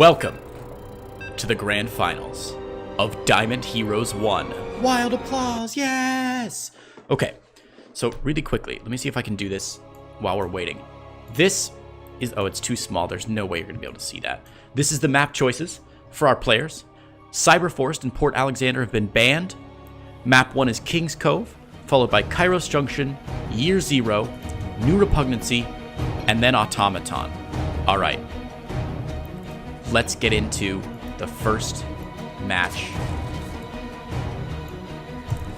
Welcome to the grand finals of Diamond Heroes 1. Wild applause, yes! Okay, so really quickly, let me see if I can do this while we're waiting. This is, oh, it's too small. There's no way you're going to be able to see that. This is the map choices for our players. Cyberforest and Port Alexander have been banned. Map 1 is King's Cove, followed by Kairos Junction, Year Zero, New Repugnancy, and then Automaton. All right. Let's get into the first match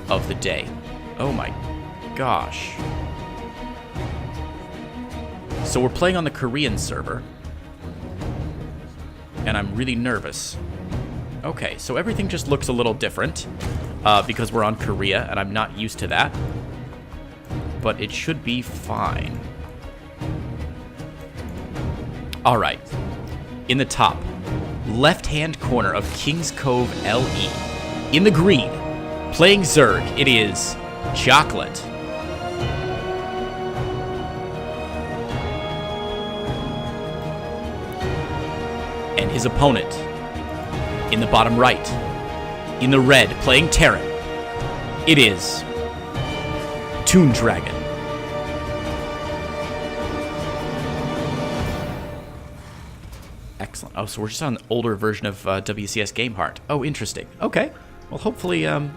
of the day. Oh my gosh. So we're playing on the Korean server, and I'm really nervous. Okay, so everything just looks a little different because we're on Korea, and I'm not used to that. But it should be fine. All right. In the top left-hand corner of King's Cove LE, in the green, playing Zerg, it is Cheoklate. And his opponent, in the bottom right, in the red, playing Terran, it is ToonDragon. Excellent. Oh, so we're just on an older version of WCS Gameheart. Oh, interesting. Okay. Well, hopefully, oh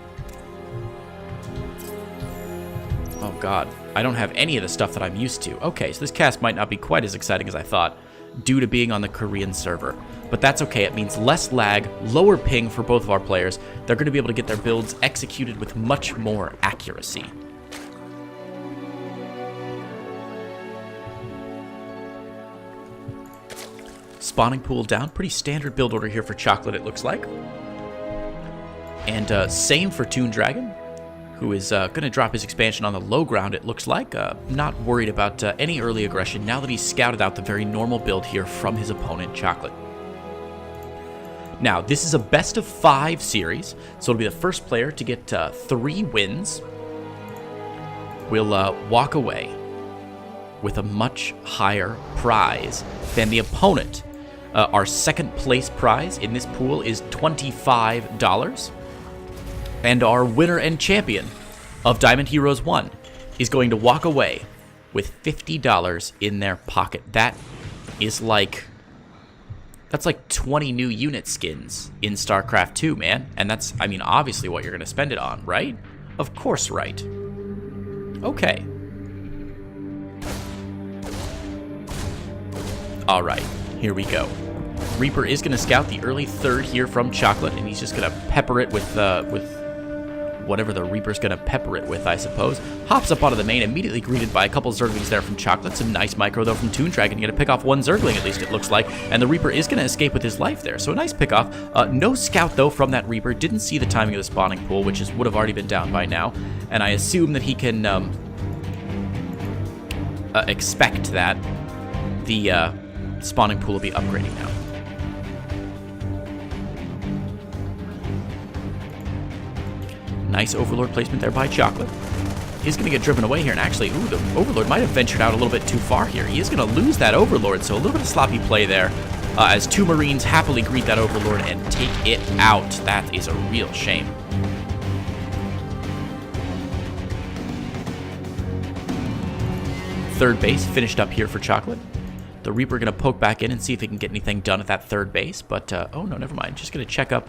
god. I don't have any of the stuff that I'm used to. Okay, so this cast might not be quite as exciting as I thought, due to being on the Korean server. But that's okay. It means less lag, lower ping for both of our players. They're going to be able to get their builds executed with much more accuracy. Spawning pool down. Pretty standard build order here for Cheoklate, it looks like. And same for ToonDragon, who is going to drop his expansion on the low ground, it looks like. Not worried about any early aggression now that he's scouted out the very normal build here from his opponent, Cheoklate. Now, this is a best of 5 series, so it'll be the first player to get 3 wins. Will walk away with a much higher prize than the opponent. Our second place prize in this pool is $25. And our winner and champion of Diamond Heroes 1 is going to walk away with $50 in their pocket. That's like 20 new unit skins in StarCraft 2, man. And that's, I mean, obviously what you're going to spend it on, right? Of course, right. Okay. All right, here we go. Reaper is going to scout the early third here from Cheoklate, and he's just going to pepper it with whatever the Reaper's going to pepper it with, I suppose. Hops up onto the main, immediately greeted by a couple Zerglings there from Cheoklate. Some nice micro, though, from ToonDragon. Going to pick off one Zergling, at least it looks like, and the Reaper is going to escape with his life there. So a nice pickoff. No scout, though, from that Reaper. Didn't see the timing of the spawning pool, which would have already been down by now, and I assume that he can expect that the spawning pool will be upgrading now. Nice Overlord placement there by Cheoklate. He's going to get driven away here, and actually, ooh, the Overlord might have ventured out a little bit too far here. He is going to lose that Overlord, so a little bit of sloppy play there as 2 Marines happily greet that Overlord and take it out. That is a real shame. Third base finished up here for Cheoklate. The Reaper going to poke back in and see if he can get anything done at that third base, but oh no, never mind. Just going to check up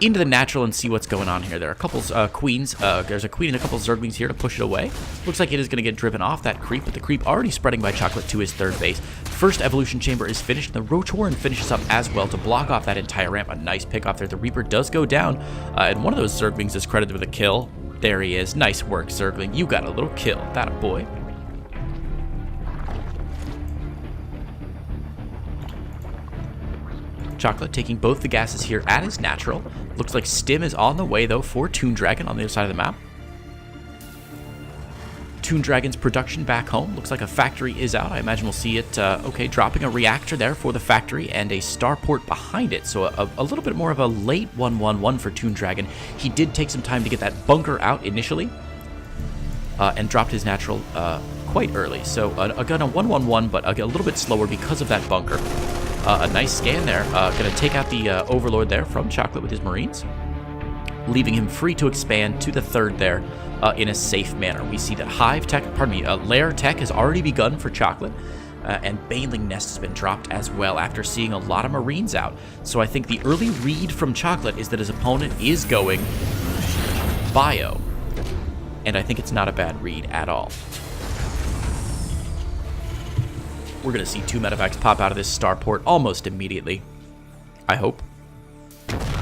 into the natural and see what's going on here. There are a couple queens. There's a queen and a couple Zerglings here to push it away. Looks like it is going to get driven off that creep, but the creep already spreading by Cheoklate to his third base. First evolution chamber is finished. The Roach Warren finishes up as well to block off that entire ramp. A nice pick off there. The Reaper does go down, and one of those Zerglings is credited with a kill. There he is. Nice work, Zergling. You got a little kill. That a boy. Cheoklate taking both the gases here at his natural. Looks like Stim is on the way, though, for ToonDragon on the other side of the map. ToonDragon's production back home. Looks like a factory is out. I imagine we'll see it, okay, dropping a reactor there for the factory and a starport behind it. So a little bit more of a late 1-1-1 for ToonDragon. He did take some time to get that bunker out initially and dropped his natural quite early. So again, a 1-1-1, but a little bit slower because of that bunker. A nice scan there. Going to take out the Overlord there from Cheoklate with his Marines, leaving him free to expand to the third there in a safe manner. We see that Hive Tech, Lair Tech has already begun for Cheoklate, and Baneling Nest has been dropped as well after seeing a lot of Marines out. So I think the early read from Cheoklate is that his opponent is going Bio, and I think it's not a bad read at all. We're going to see 2 medevacs pop out of this starport almost immediately. I hope.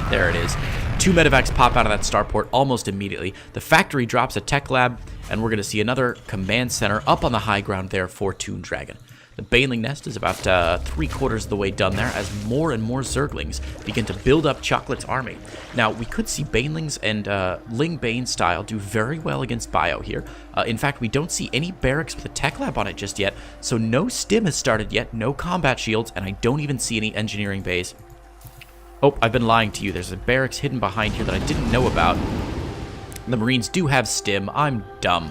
There it is. 2 medevacs pop out of that starport almost immediately. The factory drops a tech lab, and we're going to see another command center up on the high ground there for ToonDragon. The Baneling Nest is about 3/4 of the way done there as more and more Zerglings begin to build up Cheoklate's army. Now, we could see Banelings and Ling Bane style do very well against Bio here. In fact, we don't see any barracks with a tech lab on it just yet, so no stim has started yet, no combat shields, and I don't even see any engineering bays. Oh, I've been lying to you. There's a barracks hidden behind here that I didn't know about. The Marines do have stim. I'm dumb.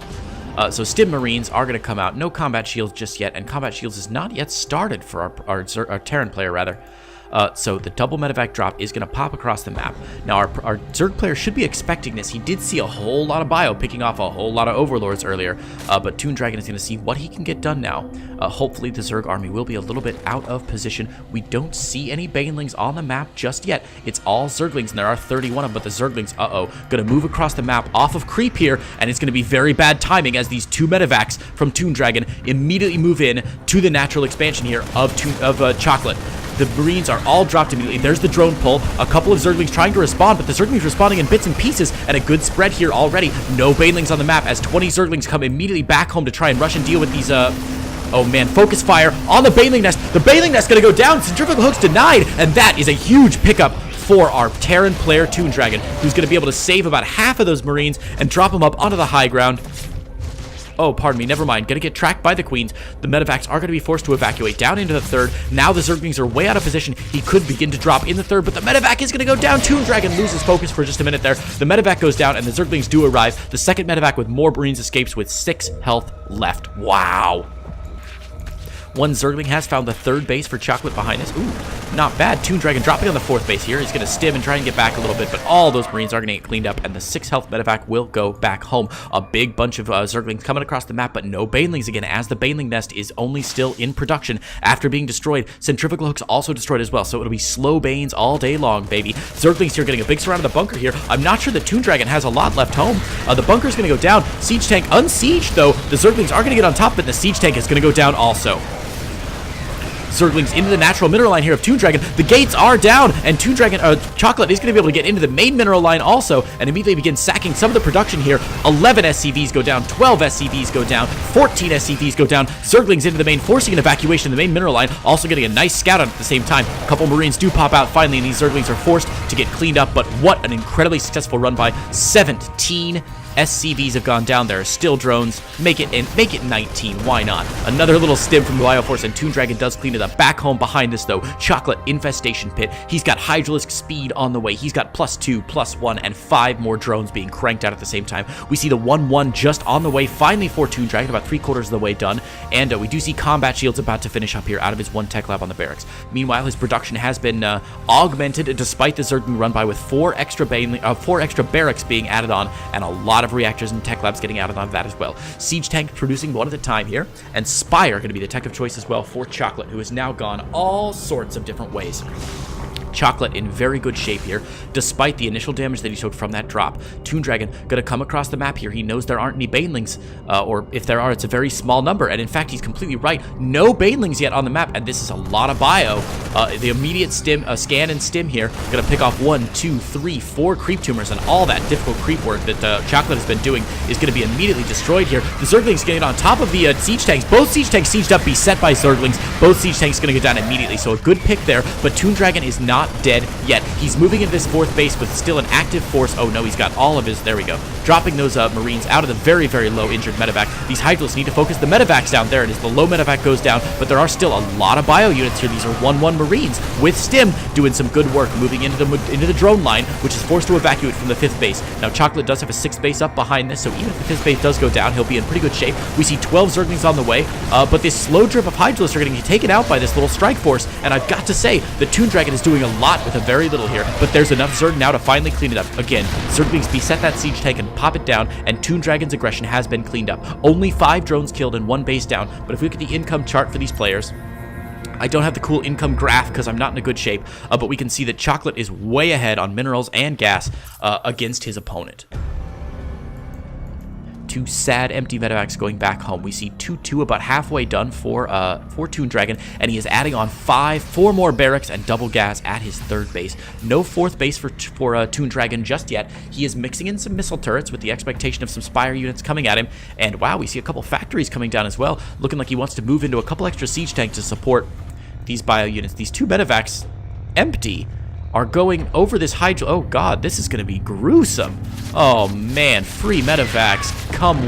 So Stim Marines are going to come out. No combat shields just yet, and combat shields is not yet started for our Terran player, rather. So the double medevac drop is going to pop across the map. Now, our Zerg player should be expecting this. He did see a whole lot of Bio picking off a whole lot of Overlords earlier, but ToonDragon is going to see what he can get done now. Hopefully, the Zerg army will be a little bit out of position. We don't see any Banelings on the map just yet. It's all Zerglings, and there are 31 of them, but the Zerglings, going to move across the map off of creep here, and it's going to be very bad timing as these 2 medevacs from ToonDragon immediately move in to the natural expansion here of Cheoklate. The Marines are all dropped immediately. There's the drone pull. A couple of Zerglings trying to respond, but the Zerglings responding in bits and pieces, and a good spread here already. No Banelings on the map as 20 Zerglings come immediately back home to try and rush and deal with these, oh man, focus fire on the Baneling Nest. The Baneling Nest gonna go down. Centrifugal hooks denied, and that is a huge pickup for our Terran player ToonDragon, who's gonna be able to save about half of those Marines and drop them up onto the high ground. Oh, pardon me, never mind. Gonna get tracked by the Queens. The medevacs are gonna be forced to evacuate down into the third. Now the Zerglings are way out of position. He could begin to drop in the third, but the medevac is gonna go down. ToonDragon loses focus for just a minute there. The medevac goes down, and the Zerglings do arrive. The second medevac with more Marines escapes with 6 health left. Wow. One Zergling has found the third base for Cheoklate behind us. Ooh, not bad. ToonDragon dropping on the 4th base here. He's going to stim and try and get back a little bit, but all those Marines are going to get cleaned up, and the 6 health medevac will go back home. A big bunch of Zerglings coming across the map, but no Banelings again, as the Baneling Nest is only still in production after being destroyed. Centrifugal hooks also destroyed as well, so it'll be slow Banes all day long, baby. Zerglings here getting a big surround of the bunker here. I'm not sure that ToonDragon has a lot left home. The bunker's going to go down. Siege tank unsieged, though. The Zerglings are going to get on top, but the siege tank is going to go down also. Zerglings into the natural mineral line here of ToonDragon. The gates are down, and Cheoklate is going to be able to get into the main mineral line also, and immediately begin sacking some of the production here. 11 SCVs go down, 12 SCVs go down, 14 SCVs go down. Zerglings into the main, forcing an evacuation of the main mineral line, also getting a nice scout out at the same time. A couple Marines do pop out finally, and these Zerglings are forced to get cleaned up, but what an incredibly successful run by 17 SCVs have gone down. There are still drones. Make it 19. Why not? Another little stim from the Bioforce, and ToonDragon does clean it up. Back home behind this, though, Cheoklate Infestation Pit. He's got Hydralisk Speed on the way. He's got +2, +1, and 5 more drones being cranked out at the same time. We see the 1-1 just on the way, finally for ToonDragon, about 3/4 of the way done. And we do see Combat Shields about to finish up here out of his 1 tech lab on the barracks. Meanwhile, his production has been augmented despite the Zergling run by, with 4 extra barracks being added on, and a lot of reactors and tech labs getting added on that as well. Siege tank producing 1 at a time here, and Spire going to be the tech of choice as well for Cheoklate, who has now gone all sorts of different ways. Cheoklate in very good shape here, despite the initial damage that he took from that drop. ToonDragon going to come across the map here. He knows there aren't any Banelings, or if there are, it's a very small number, and in fact, he's completely right. No Banelings yet on the map, and this is a lot of Bio. The immediate scan and stim here, going to pick off 1, 2, 3, 4 creep tumors, and all that difficult creep work that Cheoklate has been doing is going to be immediately destroyed here. The Zerglings getting on top of the siege tanks. Both siege tanks sieged up, beset by Zerglings. Both siege tanks going to go down immediately, so a good pick there, but ToonDragon is not dead yet. He's moving into this 4th base with still an active force. Oh no, he's got all of his, there we go. dropping those Marines out of the very, very low injured medevac. These Hydralisks need to focus the medevacs down. There it is. The low medevac goes down, but there are still a lot of bio units here. These are 1-1 Marines with Stim doing some good work, moving into the drone line, which is forced to evacuate from the 5th base. Now, Cheoklate does have a 6th base up behind this, so even if the 5th base does go down, he'll be in pretty good shape. We see 12 Zerglings on the way, but this slow drip of Hydralisks are getting taken out by this little strike force, and I've got to say, the ToonDragon is doing a lot with a very little here, but there's enough Zerg now to finally clean it up. Again, Zerglings beset that siege tank and pop it down, and ToonDragon's aggression has been cleaned up. Only 5 drones killed and 1 base down, but if we look at the income chart for these players, I don't have the cool income graph because I'm not in a good shape, but we can see that Cheoklate is way ahead on minerals and gas against his opponent. 2 sad empty medevacs going back home. We see 2-2 about halfway done for ToonDragon, and he is adding on 4 more barracks and double gas at his 3rd base. No 4th base for ToonDragon just yet. He is mixing in some missile turrets with the expectation of some Spire units coming at him, and wow, we see a couple factories coming down as well, looking like he wants to move into a couple extra siege tanks to support these bio units. These 2 medevacs, empty, are going over this hydro. Oh god, this is going to be gruesome. Oh man, free medevacs. Come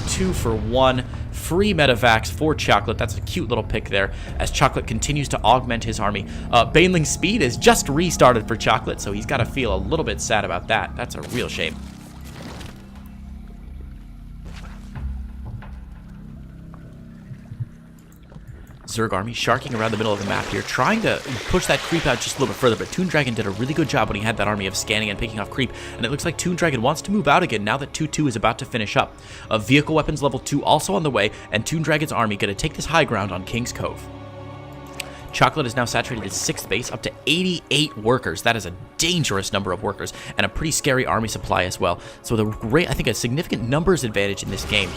2 for 1. Free medevacs for Cheoklate. That's a cute little pick there as Cheoklate continues to augment his army. Baneling's speed is just restarted for Cheoklate, so he's got to feel a little bit sad about that. That's a real shame. Zerg army sharking around the middle of the map here, trying to push that creep out just a little bit further, but ToonDragon did a really good job when he had that army of scanning and picking off creep, and it looks like ToonDragon wants to move out again now that 2-2 is about to finish up. Vehicle weapons level 2 also on the way, and ToonDragon's army going to take this high ground on King's Cove. Cheoklate is now saturated his 6th base, up to 88 workers. That is a dangerous number of workers, and a pretty scary army supply as well. So I think a significant numbers advantage in this game.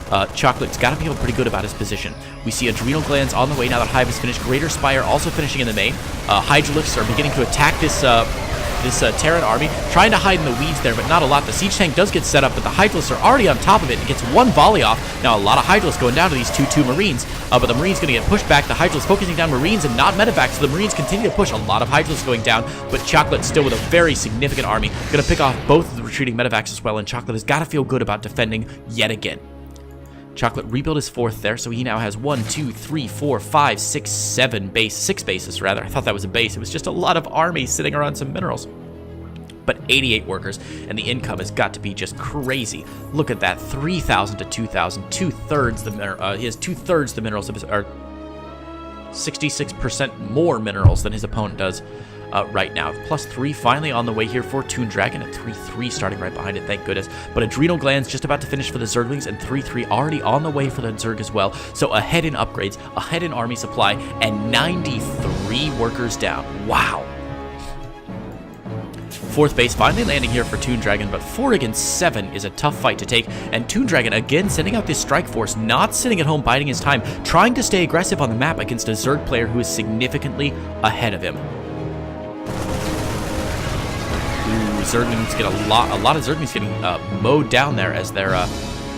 Cheoklate's got to feel pretty good about his position. We see Adrenal Glands on the way now that Hive is finished. Greater Spire also finishing in the main. Hydralisks are beginning to attack this Terran army, trying to hide in the weeds there, but not a lot. The siege tank does get set up, but the Hydralisks are already on top of it and gets 1 volley off. Now, a lot of Hydralisks going down to these 2-2 Marines, but the Marines going to get pushed back. The Hydralisks focusing down Marines and not medevacs, so the Marines continue to push. A lot of Hydralisks going down, but Cheoklate still with a very significant army. Going to pick off both of the retreating medevacs as well, and Cheoklate has got to feel good about defending yet again. Cheoklate rebuilt his 4th there, so he now has 1, 2, 3, 4, 5, 6, 7 6 bases rather. I thought that was a base. It was just a lot of army sitting around some minerals. But 88 workers, and the income has got to be just crazy. Look at that, 3,000 to 2,000, 2/3 the he has 2/3 the minerals of his, or 66% more minerals than his opponent does right now. +3 finally on the way here for ToonDragon, at 3-3 starting right behind it, thank goodness. But Adrenal Glands just about to finish for the Zerglings, and 3-3 already on the way for the Zerg as well. So ahead in upgrades, ahead in army supply, and 93 workers down. Wow. 4th base finally landing here for ToonDragon, but 4 against 7 is a tough fight to take, and ToonDragon again sending out this strike force, not sitting at home biding his time, trying to stay aggressive on the map against a Zerg player who is significantly ahead of him. Zerglings get a lot of Zerglings getting mowed down there as they're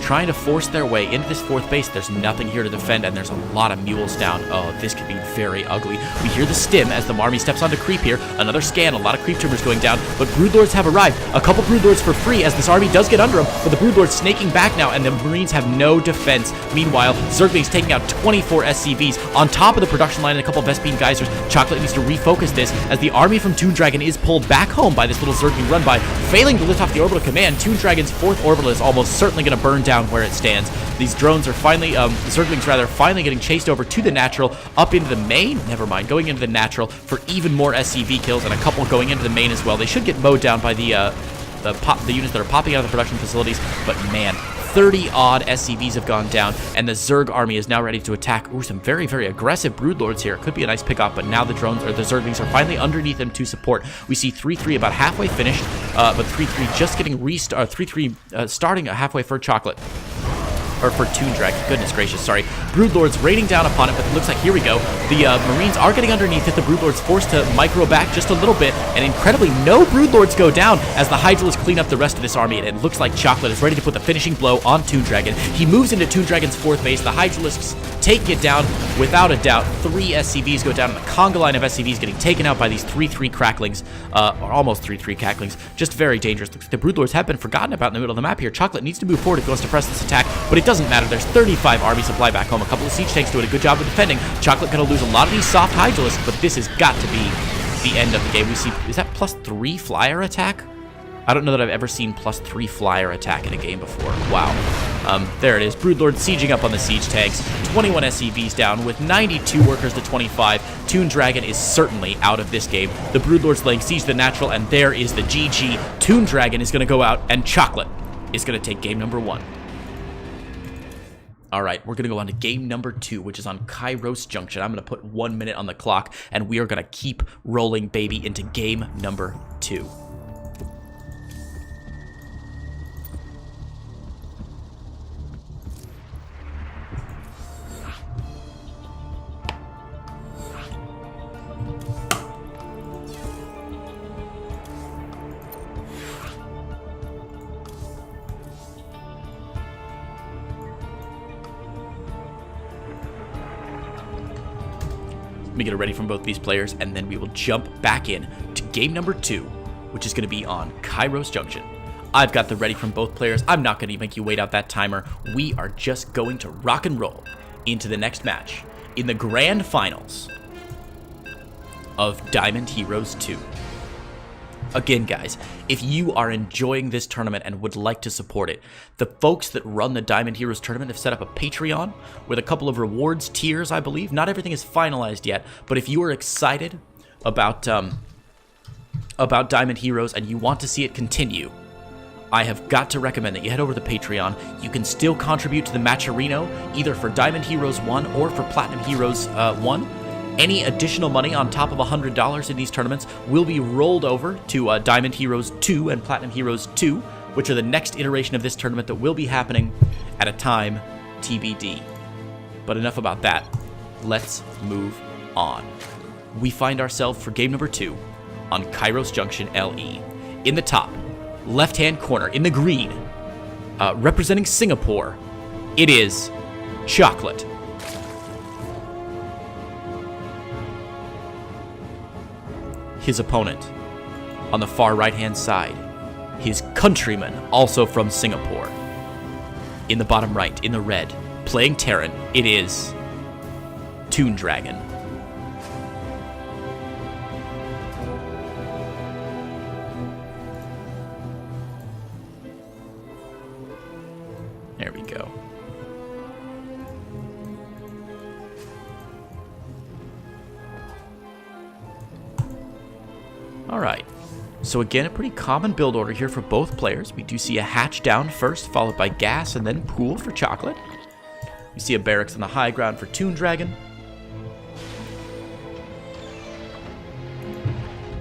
trying to force their way into this 4th base. There's nothing here to defend, and there's a lot of mules down. Oh, this could be very ugly. We hear the stim as the army steps onto creep here. Another scan, a lot of creep tumors going down, but Broodlords have arrived. A couple Broodlords for free as this army does get under them, but the Broodlords snaking back now, and the Marines have no defense. Meanwhile, Zerglings taking out 24 SCVs on top of the production line and a couple of Vespene Geysers. Cheoklate needs to refocus this as the army from ToonDragon is pulled back home by this little Zergling run by, failing to lift off the orbital command. ToonDragon's 4th orbital is almost certainly going to burn down where it stands. These drones are finally, Zerglings rather, finally getting chased over to the natural, up into the main, never mind, going into the natural for even more SCV kills, and a couple going into the main as well. They should get mowed down by the units that are popping out of the production facilities, but man, 30-odd SCVs have gone down, and the Zerg army is now ready to attack. Ooh, some very, very aggressive Broodlords here. Could be a nice pickoff, but now the drones, or the Zerglings, are finally underneath them to support. We see 3-3 about halfway finished, but 3-3 just getting starting halfway for Cheoklate. or for ToonDragon, goodness gracious, sorry. Broodlord's raining down upon it, but it looks like, here we go. The Marines are getting underneath it. The Broodlord's forced to micro back just a little bit, and incredibly, no Broodlords go down as the Hydralisks clean up the rest of this army, and it looks like Cheoklate is ready to put the finishing blow on ToonDragon. He moves into ToonDragon's 4th base. The Hydralisks take it down without a doubt. 3 SCVs go down, and the conga line of SCVs getting taken out by these 3-3 cracklings, or almost 3-3 cracklings. Just very dangerous. The Broodlords have been forgotten about in the middle of the map here. Cheoklate needs to move forward if he wants to press this attack, but it doesn't matter. There's 35 army supply back home. A couple of siege tanks doing a good job of defending. Cheoklate gonna lose a lot of these soft Hydralisks, but this has got to be the end of the game. We see, is that +3 flyer attack? I don't know that I've ever seen +3 flyer attack in a game before. Wow. There it is. Broodlord sieging up on the siege tanks. 21 SCVs down with 92 workers to 25. ToonDragon is certainly out of this game. The Broodlord's laying siege to the natural, and there is the GG. ToonDragon is going to go out, and Cheoklate is going to take game number 1. All right, we're going to go on to game number 2, which is on Kairos Junction. I'm going to put 1 minute on the clock, and we are going to keep rolling, baby, into game number 2. Let me get it ready from both these players, and then we will jump back in to game number 2, which is going to be on Kairos Junction. I've got the ready from both players. I'm not going to make you wait out that timer. We are just going to rock and roll into the next match in the grand finals of Diamond Heroes 2. Again, guys, if you are enjoying this tournament and would like to support it, the folks that run the Diamond Heroes tournament have set up a Patreon with a couple of rewards tiers, I believe. Not everything is finalized yet, but if you are excited about Diamond Heroes and you want to see it continue, I have got to recommend that you head over to the Patreon. You can still contribute to the Matcherino, either for Diamond Heroes 1 or for Platinum Heroes 1. Any additional money on top of $100 in these tournaments will be rolled over to Diamond Heroes 2 and Platinum Heroes 2, which are the next iteration of this tournament that will be happening at a time TBD. But enough about that. Let's move on. We find ourselves for game number 2 on Kairos Junction LE. In the top left-hand corner, in the green, representing Singapore, it is Cheoklate. His opponent, on the far right-hand side, his countryman, also from Singapore. In the bottom right, in the red, playing Terran, it is ToonDragon. There we go. Alright, so again, a pretty common build order here for both players. We do see a hatch down first, followed by gas, and then pool for Cheoklate. We see a barracks on the high ground for ToonDragon,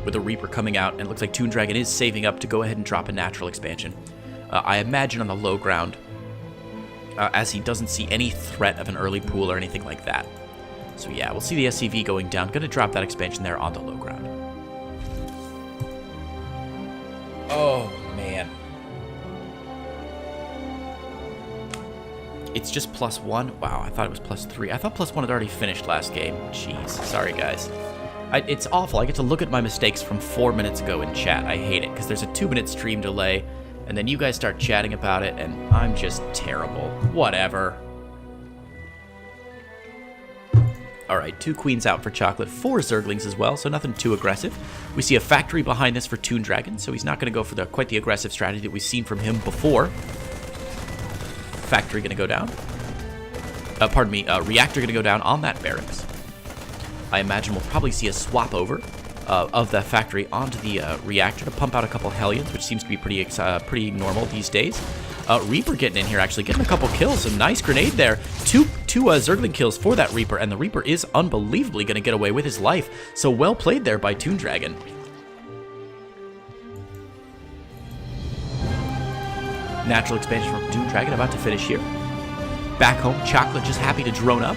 with a Reaper coming out, and it looks like ToonDragon is saving up to go ahead and drop a natural expansion. I imagine on the low ground, as he doesn't see any threat of an early pool or anything like that. So yeah, we'll see the SCV going down. Going to drop that expansion there on the low ground. Oh, man. It's just +1? Wow, I thought it was +3. I thought +1 had already finished last game. Jeez, sorry guys. It's awful. I get to look at my mistakes from 4 minutes ago in chat. I hate it, because there's a 2-minute stream delay, and then you guys start chatting about it, and I'm just terrible. Whatever. Alright, 2 queens out for Cheoklate, 4 Zerglings as well, so nothing too aggressive. We see a factory behind this for ToonDragon, so he's not going to go for quite the aggressive strategy that we've seen from him before. Factory going to go down. Reactor going to go down on that barracks. I imagine we'll probably see a swap over of the factory onto the reactor to pump out a couple Hellions, which seems to be pretty normal these days. Reaper getting in here, actually, getting a couple kills. A nice grenade there. Two Zergling kills for that Reaper, and the Reaper is unbelievably going to get away with his life. So well played there by ToonDragon. Natural expansion from ToonDragon about to finish here. Back home, Cheoklate just happy to drone up.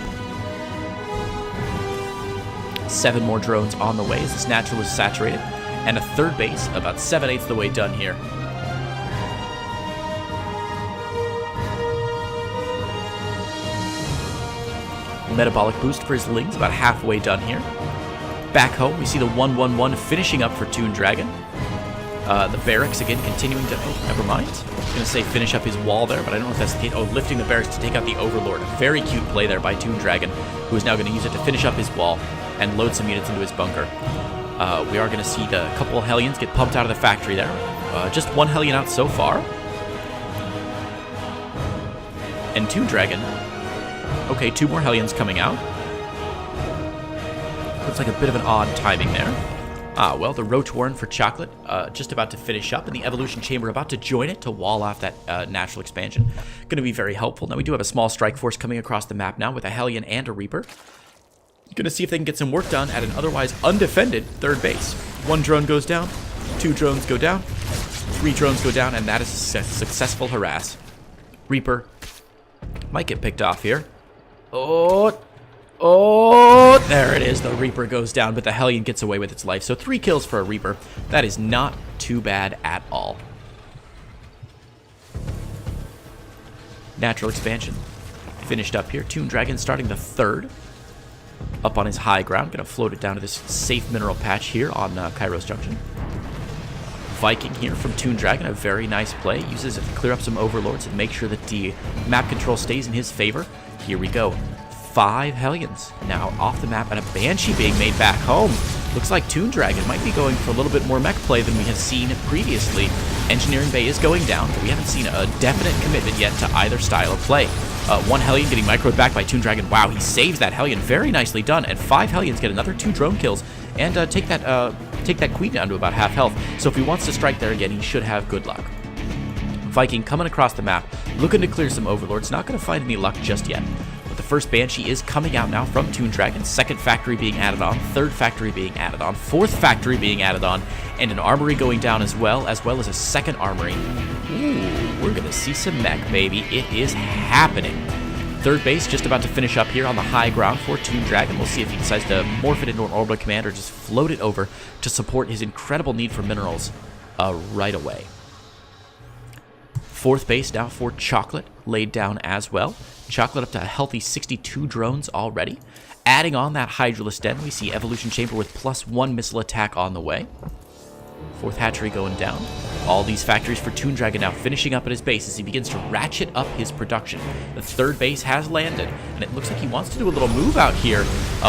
7 more drones on the way as this natural is saturated. And a third base, about 7/8 of the way done here. Metabolic boost for his Lings, about halfway done here. Back home, we see the 1-1-1 finishing up for ToonDragon. The barracks again continuing to... Oh, never mind. I was going to say finish up his wall there, but I don't know if that's the case. Oh, lifting the barracks to take out the Overlord. A very cute play there by ToonDragon, who is now going to use it to finish up his wall and load some units into his bunker. We are going to see the couple of Hellions get pumped out of the factory there. Just one Hellion out so far. And ToonDragon. Okay, 2 more Hellions coming out. Looks like a bit of an odd timing there. Well, the Roach Warren for Cheoklate just about to finish up, and the Evolution Chamber about to join it to wall off that natural expansion. Going to be very helpful. Now, we do have a small strike force coming across the map now with a Hellion and a Reaper. Going to see if they can get some work done at an otherwise undefended third base. 1 drone goes down, 2 drones go down, 3 drones go down, and that is a successful harass. Reaper might get picked off here. Oh, there it is. The Reaper goes down, but the Hellion gets away with its life. So 3 kills for a Reaper. That is not too bad at all. Natural expansion finished up here. ToonDragon starting the 3rd. Up on his high ground. Going to float it down to this safe mineral patch here on Kairos Junction. Viking here from ToonDragon. A very nice play. Uses it to clear up some Overlords and make sure that the map control stays in his favor. Here we go. 5 Hellions now off the map and a Banshee being made back home. Looks like ToonDragon might be going for a little bit more mech play than we have seen previously. Engineering Bay is going down, but we haven't seen a definite commitment yet to either style of play. 1 Hellion getting microed back by ToonDragon. Wow, he saves that Hellion. Very nicely done. And 5 Hellions get another 2 drone kills and take that Queen down to about half health. So if he wants to strike there again, he should have good luck. Viking coming across the map, looking to clear some Overlords. Not going to find any luck just yet. But the first Banshee is coming out now from ToonDragon. 2nd factory being added on. 3rd factory being added on. 4th factory being added on. And an armory going down as well as a 2nd armory. Ooh, we're going to see some mech, baby. It is happening. 3rd base just about to finish up here on the high ground for ToonDragon. We'll see if he decides to morph it into an orbital command or just float it over to support his incredible need for minerals right away. 4th base now for Cheoklate, laid down as well. Cheoklate up to a healthy 62 drones already. Adding on that Hydralisk Den, we see Evolution Chamber with +1 missile attack on the way. 4th hatchery going down. All these factories for ToonDragon now finishing up at his base as he begins to ratchet up his production. The 3rd base has landed, and it looks like he wants to do a little move out here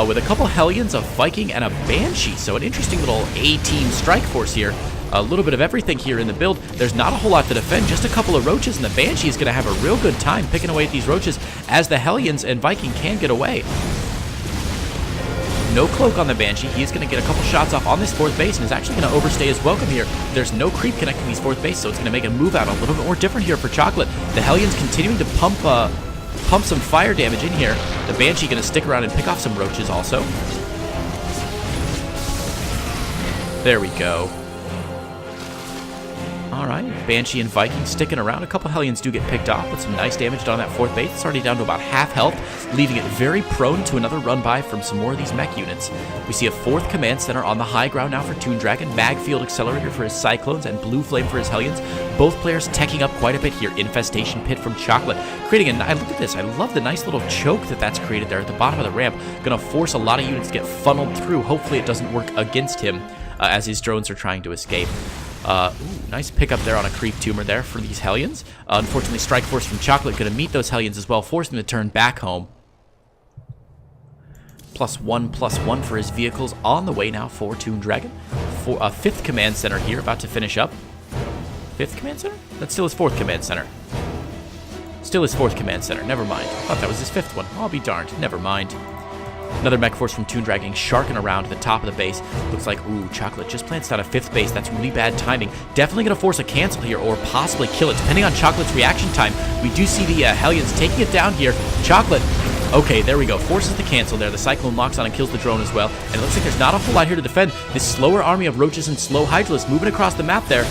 with a couple Hellions, a Viking, and a Banshee. So an interesting little A-team strike force here. A little bit of everything here in the build. There's not a whole lot to defend, just a couple of roaches, and the Banshee is going to have a real good time picking away at these roaches as the Hellions and Viking can get away. No cloak on the Banshee. He is going to get a couple shots off on this 4th base and is actually going to overstay his welcome here. There's no creep connecting these 4th base, so it's going to make a move out a little bit more different here for Cheoklate. The Hellions continuing to pump some fire damage in here. The Banshee going to stick around and pick off some roaches also. There we go. Alright, Banshee and Viking sticking around. A couple Hellions do get picked off with some nice damage done on that 4th base. It's already down to about half health, leaving it very prone to another run-by from some more of these mech units. We see a 4th command center on the high ground now for ToonDragon. Mag Field Accelerator for his Cyclones and Blue Flame for his Hellions. Both players teching up quite a bit here. Infestation Pit from Cheoklate. Creating a... Look at this. I love the nice little choke that's created there at the bottom of the ramp. Going to force a lot of units to get funneled through. Hopefully it doesn't work against him as his drones are trying to escape. Ooh, nice pickup there on a creep tumor there for these Hellions. Unfortunately, Strike Force from Cheoklate going to meet those Hellions as well, forcing them to turn back home. +1/+1 for his vehicles on the way now for ToonDragon. For a 5th command center here, about to finish up. 5th command center? That's still his 4th command center. Still his 4th command center. Never mind. I thought that was his 5th one. I'll be darned. Never mind. Another mech force from ToonDragon sharking around the top of the base. Looks like, ooh, Cheoklate just plants down a 5th base. That's really bad timing. Definitely going to force a cancel here or possibly kill it, depending on Chocolate's reaction time. We do see the Hellions taking it down here. Cheoklate, okay, there we go. Forces the cancel there. The Cyclone locks on and kills the drone as well. And it looks like there's not a whole lot here to defend. This slower army of roaches and slow Hydralisks moving across the map there.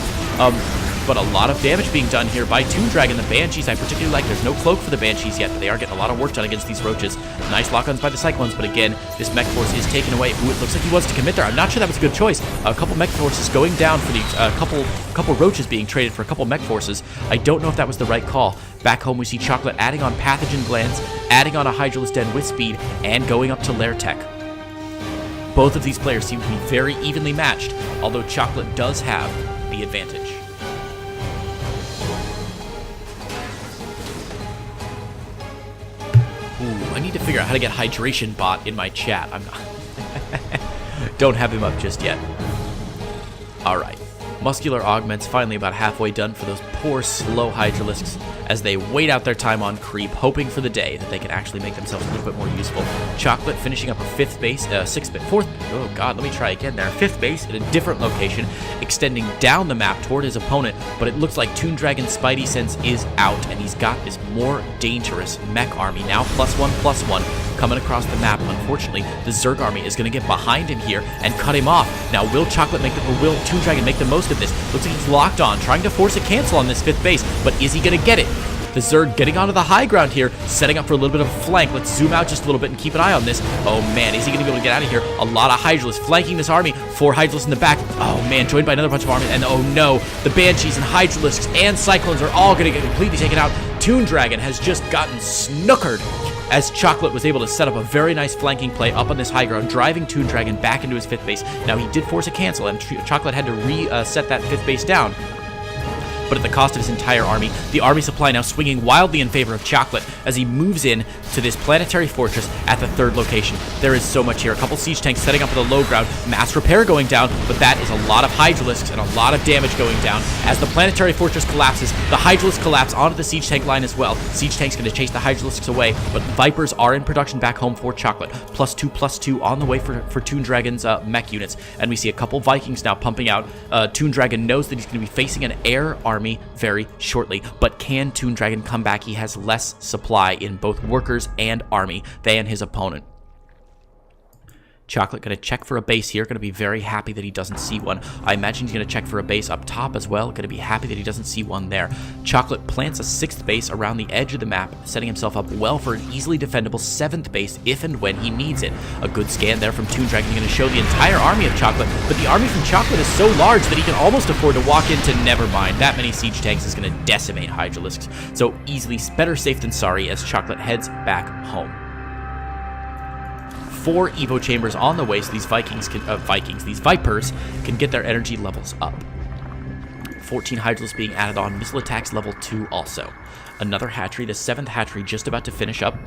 but a lot of damage being done here by ToonDragon. The Banshees I particularly like. There's no cloak for the Banshees yet, but they are getting a lot of work done against these roaches. Nice lock-ons by the Cyclones, but again, this mech force is taken away. Ooh, it looks like he wants to commit there. I'm not sure that was a good choice. A couple mech forces going down for the couple roaches being traded for a couple mech forces. I don't know if that was the right call. Back home, we see Cheoklate adding on Pathogen Glands, adding on a Hydralisk Den with speed, and going up to Lair Tech. Both of these players seem to be very evenly matched, although Cheoklate does have the advantage. Ooh, I need to figure out how to get Hydration Bot in my chat. I'm not... Don't have him up just yet. Alright. Muscular Augments finally about halfway done for those poor, slow Hydralisks as they wait out their time on creep, hoping for the day that they can actually make themselves a little bit more useful. Cheoklate finishing up her fifth base, oh god, let me try again there. Fifth base in a different location, extending down the map toward his opponent, but it looks like ToonDragon's Spidey Sense is out, and he's got this more dangerous mech army, now +1/+1, coming across the map. Unfortunately, the Zerg army is going to get behind him here and cut him off. Now, will ToonDragon make the most of this? Looks like he's locked on, trying to force a cancel on this fifth base, but is he going to get it? The Zerg getting onto the high ground here, setting up for a little bit of a flank. Let's zoom out just a little bit and keep an eye on this. Oh man, is he going to be able to get out of here? A lot of Hydralisks flanking this army. 4 Hydralisks in the back. Oh man, joined by another bunch of armies. And oh no, the Banshees and Hydralisks and Cyclones are all going to get completely taken out. ToonDragon has just gotten snookered as Cheoklate was able to set up a very nice flanking play up on this high ground, driving ToonDragon back into his fifth base. Now, he did force a cancel, and Cheoklate had to reset that fifth base down, but at the cost of his entire army. The army supply now swinging wildly in favor of Cheoklate as he moves in to this planetary fortress at the third location. There is so much here. A couple siege tanks setting up at the low ground. Mass repair going down, but that is a lot of Hydralisks and a lot of damage going down. As the planetary fortress collapses, the Hydralisks collapse onto the siege tank line as well. Siege tank's going to chase the Hydralisks away, but Vipers are in production back home for Cheoklate. +2/+2 on the way for ToonDragon's mech units, and we see a couple Vikings now pumping out. ToonDragon knows that he's going to be facing an air army very shortly, but can ToonDragon come back? He has less supply in both workers and army than his opponent. Cheoklate going to check for a base here. Going to be very happy that he doesn't see one. I imagine he's going to check for a base up top as well. Going to be happy that he doesn't see one there. Cheoklate plants a 6th base around the edge of the map, setting himself up well for an easily defendable 7th base if and when he needs it. A good scan there from ToonDragon, going to show the entire army of Cheoklate, but the army from Cheoklate is so large that he can almost afford to walk into never mind. That many siege tanks is going to decimate Hydralisks. So easily better safe than sorry as Cheoklate heads back home. 4 Evo chambers on the way, so these these Vipers can get their energy levels up. 14 Hydralisks being added on, missile attacks level 2 also. Another hatchery, the 7th hatchery just about to finish up.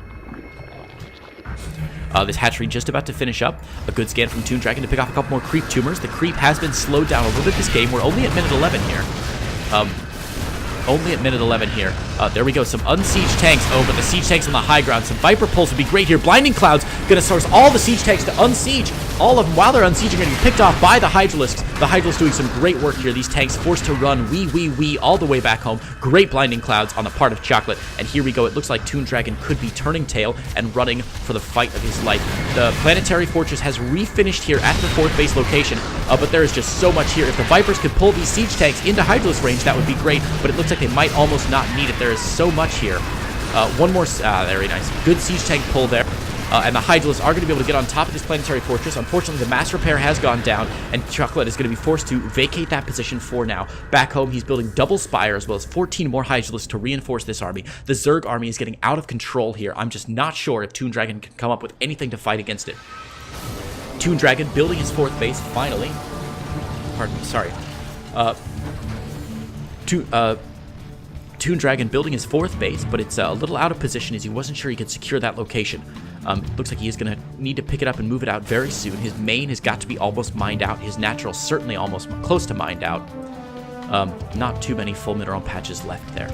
This hatchery just about to finish up. A good scan from ToonDragon to pick off a couple more creep tumors. The creep has been slowed down a little bit this game. We're only at minute 11 here. Only at minute 11 here. There we go, some unsieged tanks. Oh, but the siege tanks on the high ground. Some Viper pulls would be great here. Blinding Clouds gonna source all the siege tanks to unsiege. All of them, while they're unsieging, are gonna be picked off by the Hydralisks. The Hydralisks doing some great work here. These tanks forced to run wee all the way back home. Great Blinding Clouds on the part of Cheoklate. And here we go. It looks like ToonDragon could be turning tail and running for the fight of his life. The Planetary Fortress has refinished here at the 4th base location, but there is just so much here. If the Vipers could pull these siege tanks into Hydralisk range, that would be great, but it looks like they might almost not need it. There is so much here. One more, very nice. Good siege tank pull there. And the Hydralisks are going to be able to get on top of this planetary fortress. Unfortunately, the mass repair has gone down, and Cheoklate is going to be forced to vacate that position for now. Back home, he's building double spire as well as 14 more Hydralisks to reinforce this army. The Zerg army is getting out of control here. I'm just not sure if ToonDragon can come up with anything to fight against it. ToonDragon building his 4th base, finally. Pardon me, sorry. ToonDragon building his 4th base, but it's a little out of position as he wasn't sure he could secure that location. Looks like he is going to need to pick it up and move it out very soon. His main has got to be almost mined out. His natural certainly almost close to mined out. Not too many full mineral patches left there.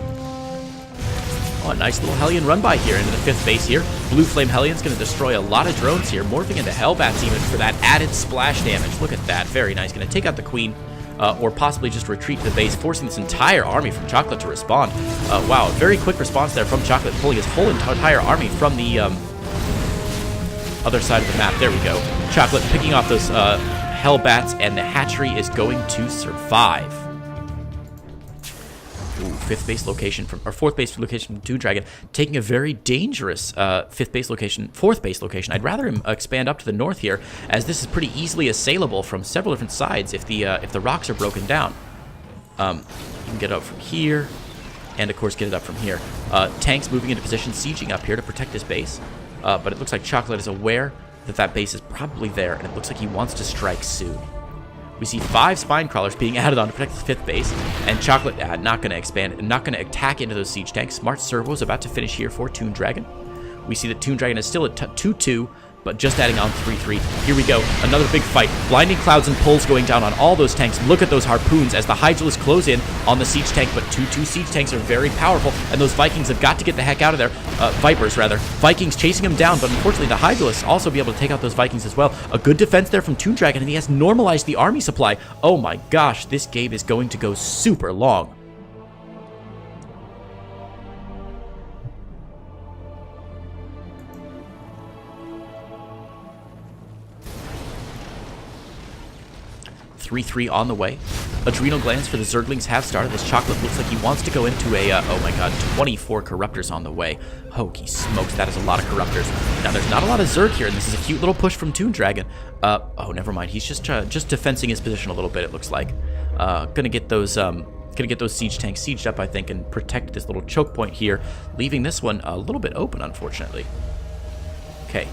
Oh, a nice little Hellion run by here into the 5th base here. Blue Flame Hellion's going to destroy a lot of drones here, morphing into Hellbats even for that added splash damage. Look at that. Very nice. Going to take out the Queen. Or possibly just retreat to the base, forcing this entire army from Cheoklate to respond. Wow, very quick response there from Cheoklate, pulling his whole entire army from the other side of the map. There we go. Cheoklate picking off those Hellbats, and the hatchery is going to survive. Ooh, fifth base location from, or fourth base location from ToonDragon, taking a very dangerous fourth base location. I'd rather him expand up to the north here, as this is pretty easily assailable from several different sides if the rocks are broken down. You can get up from here, and of course get it up from here. Tanks moving into position, sieging up here to protect his base, but it looks like Cheoklate is aware that that base is probably there, and it looks like he wants to strike soon. We see 5 spine crawlers being added on to protect the 5th base, and Cheoklate not going to expand, not going to attack into those siege tanks. Smart servos about to finish here for ToonDragon. We see that ToonDragon is still at 2-2, but just adding on 3-3. Here we go, another big fight. Blinding clouds and pulls going down on all those tanks. Look at those harpoons as the Hydralisks close in on the siege tank, but 2-2 siege tanks are very powerful, and those Vikings have got to get the heck out of there. Vipers, rather. Vikings chasing them down, but unfortunately the Hydralisks also be able to take out those Vikings as well. A good defense there from ToonDragon, and he has normalized the army supply. Oh my gosh, this game is going to go super long. Three on the way. Adrenal glands for the Zerglings have started. This Cheoklate looks like he wants to go into a, oh my god, 24 Corruptors on the way. Holy smokes, that is a lot of Corruptors. Now, there's not a lot of Zerg here, and this is a cute little push from ToonDragon. Oh, never mind. He's just defensing his position a little bit, it looks like. Gonna get those siege tanks sieged up, I think, and protect this little choke point here, leaving this one a little bit open, unfortunately. Okay.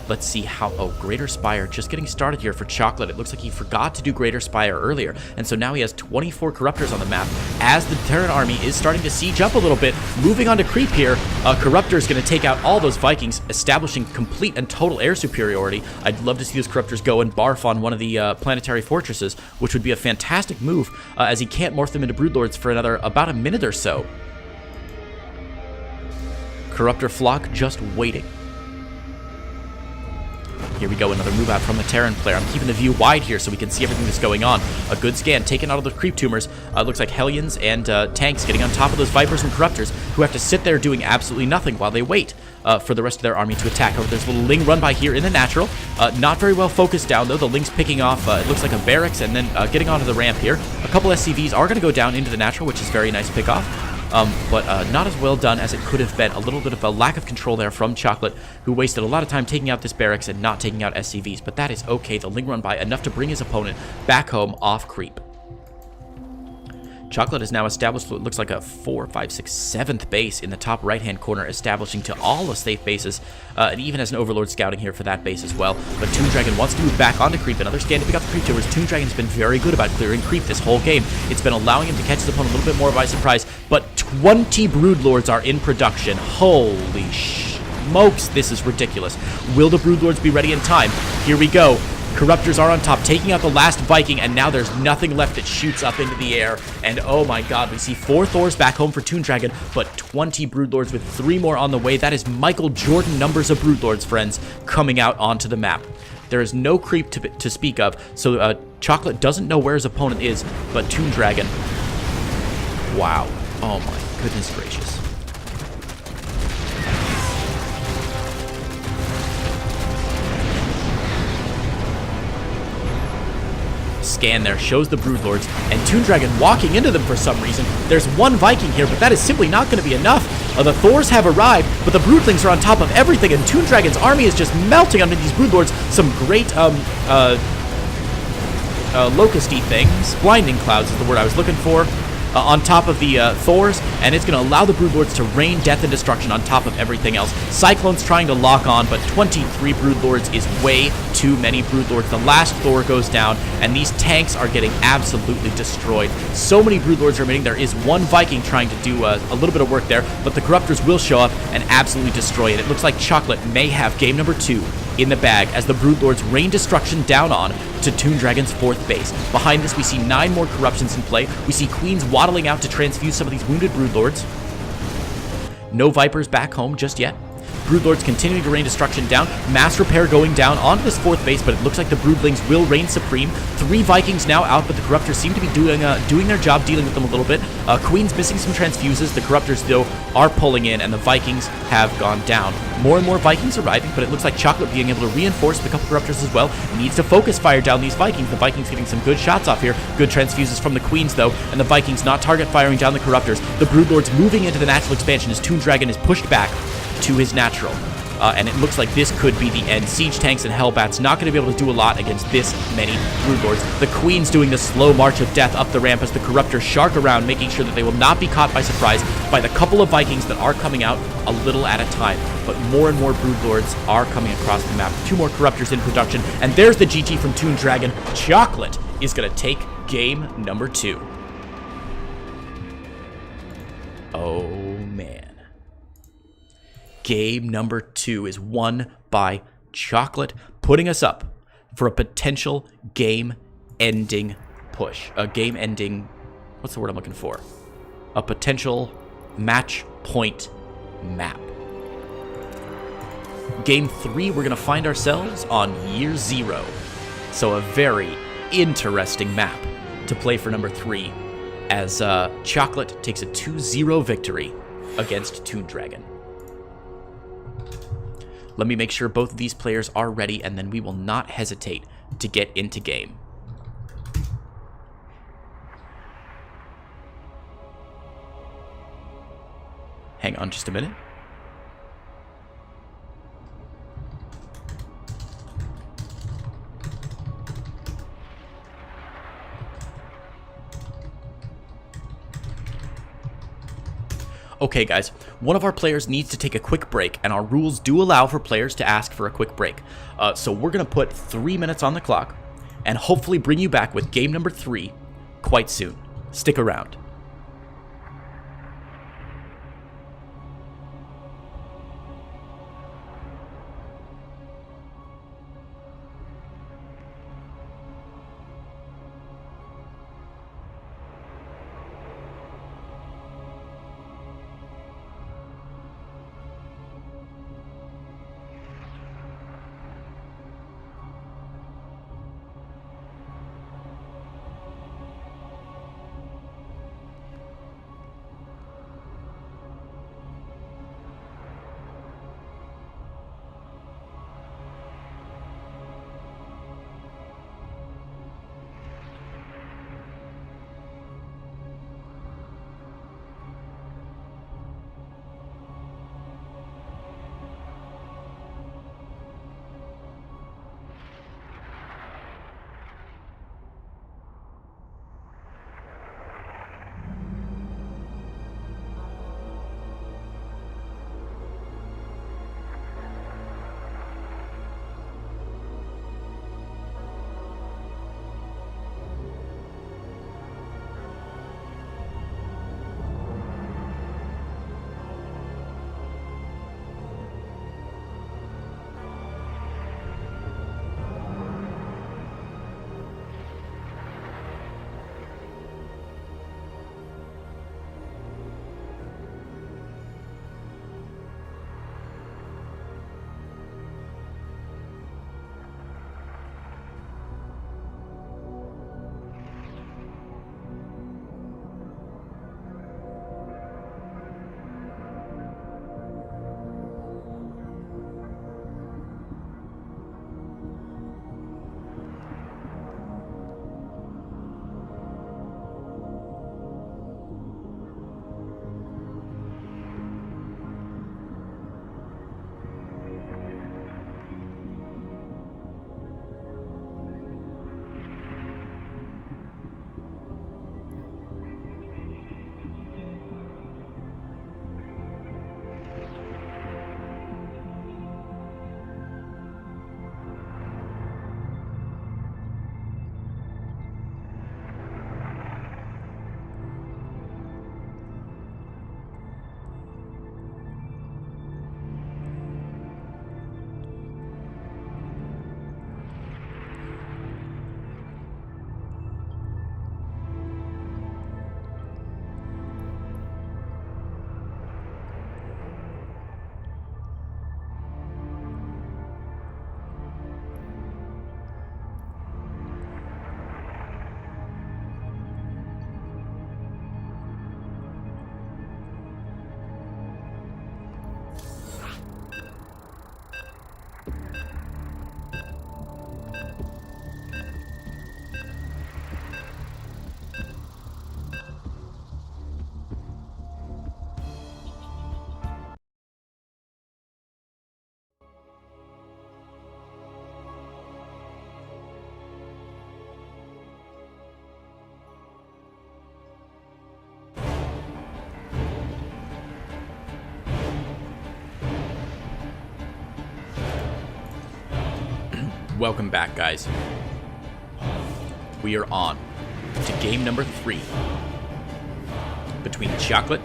Let's see how... Oh, Greater Spire just getting started here for Cheoklate. It looks like he forgot to do Greater Spire earlier, and so now he has 24 Corruptors on the map as the Terran army is starting to siege up a little bit. Moving on to creep here, Corruptor is going to take out all those Vikings, establishing complete and total air superiority. I'd love to see those Corruptors go and barf on one of the planetary fortresses, which would be a fantastic move, as he can't morph them into Broodlords for another about a minute or so. Corruptor flock just waiting. Here we go, another move out from a Terran player. I'm keeping the view wide here so we can see everything that's going on. A good scan, taking out all the creep tumors. Looks like Hellions and tanks getting on top of those Vipers and Corruptors, who have to sit there doing absolutely nothing while they wait for the rest of their army to attack. However, there's a little Ling run by here in the natural. Not very well focused down, though. The Ling's picking off, it looks like a barracks, and then getting onto the ramp here. A couple SCVs are going to go down into the natural, which is very nice pickoff. But not as well done as it could have been. A little bit of a lack of control there from Cheoklate, who wasted a lot of time taking out this barracks and not taking out SCVs. But that is okay. The Ling run by enough to bring his opponent back home off creep. Cheoklate is now established what looks like a 4, 5, 6, 7th base in the top right-hand corner, establishing to all the safe bases, and even has an Overlord scouting here for that base as well. But ToonDragon wants to move back onto creep. Another scan to pick up the creep tumors. ToonDragon's been very good about clearing creep this whole game. It's been allowing him to catch his opponent a little bit more by surprise, but 20 Broodlords are in production. Holy smokes, this is ridiculous. Will the Broodlords be ready in time? Here we go. Corruptors are on top, taking out the last Viking, and now there's nothing left that shoots up into the air. And oh my god, we see 4 Thors back home for ToonDragon, but 20 Broodlords with 3 more on the way. That is Michael Jordan numbers of Broodlords, friends, coming out onto the map. There is no creep to speak of, so Cheoklate doesn't know where his opponent is, but ToonDragon, wow. Oh my goodness gracious. Scan there shows the Broodlords, and ToonDragon walking into them for some reason. There's one Viking here, but that is simply not going to be enough. The Thors have arrived, but the Broodlings are on top of everything, and ToonDragon's army is just melting under these Broodlords. Some great locusty things. Blinding clouds is the word I was looking for. On top of the Thors, and it's going to allow the Broodlords to rain death and destruction on top of everything else. Cyclone's trying to lock on, but 23 Broodlords is way too many Broodlords. The last Thor goes down, and these tanks are getting absolutely destroyed. So many Broodlords remaining. There is one Viking trying to do a little bit of work there, but the Corruptors will show up and absolutely destroy it. It looks like Cheoklate may have game number 2 in the bag as the Broodlords rain destruction down on to ToonDragon's 4th base. Behind this, we see 9 more corruptions in play. We see Queens waddling out to transfuse some of these wounded Broodlords. No Vipers back home just yet. Broodlords continuing to rain destruction down. Mass repair going down onto this 4th base, but it looks like the Broodlings will reign supreme. 3 Vikings now out, but the Corruptors seem to be doing their job, dealing with them a little bit. Queen's missing some transfuses. The Corruptors, though, are pulling in, and the Vikings have gone down. More and more Vikings arriving, but it looks like Cheoklate being able to reinforce the couple Corruptors as well. Needs to focus fire down these Vikings. The Vikings getting some good shots off here. Good transfuses from the Queens, though, and the Vikings not target firing down the Corruptors. The Broodlords moving into the natural expansion as ToonDragon is pushed back to his natural. And it looks like this could be the end. Siege Tanks and Hellbats not going to be able to do a lot against this many Broodlords. The Queen's doing the slow march of death up the ramp as the Corruptors shark around, making sure that they will not be caught by surprise by the couple of Vikings that are coming out a little at a time. But more and more Broodlords are coming across the map. 2 more Corruptors in production, and there's the GG from ToonDragon. Cheoklate is going to take game number 2. Oh, man. Game number 2 is won by Cheoklate, putting us up for a potential game-ending push. A game-ending... What's the word I'm looking for? A potential match point map. Game 3, we're going to find ourselves on Year 0. So a very interesting map to play for number 3, as Cheoklate takes a 2-0 victory against ToonDragon. Let me make sure both of these players are ready, and then we will not hesitate to get into game. Hang on just a minute. Okay, guys, one of our players needs to take a quick break, and our rules do allow for players to ask for a quick break. So we're going to put 3 minutes on the clock, and hopefully bring you back with game number 3 quite soon. Stick around. Welcome back, guys. We are on to game number 3 between Cheoklate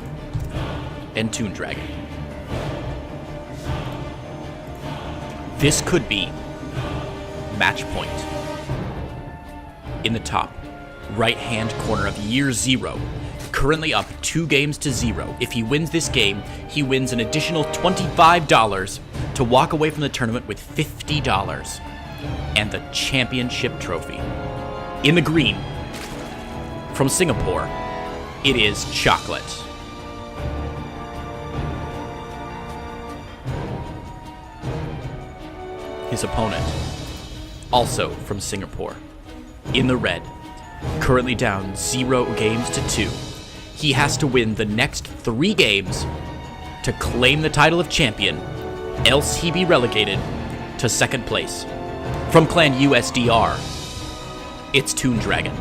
and ToonDragon. This could be match point. In the top right-hand corner of year 0, currently up 2-0. If he wins this game, he wins an additional $25 to walk away from the tournament with $50 and the championship trophy. In the green, from Singapore, it is Cheoklate. His opponent, also from Singapore, in the red, currently down 0-2. He has to win the next 3 games to claim the title of champion, else he be relegated to 2nd place. From Clan USDR, it's ToonDragon.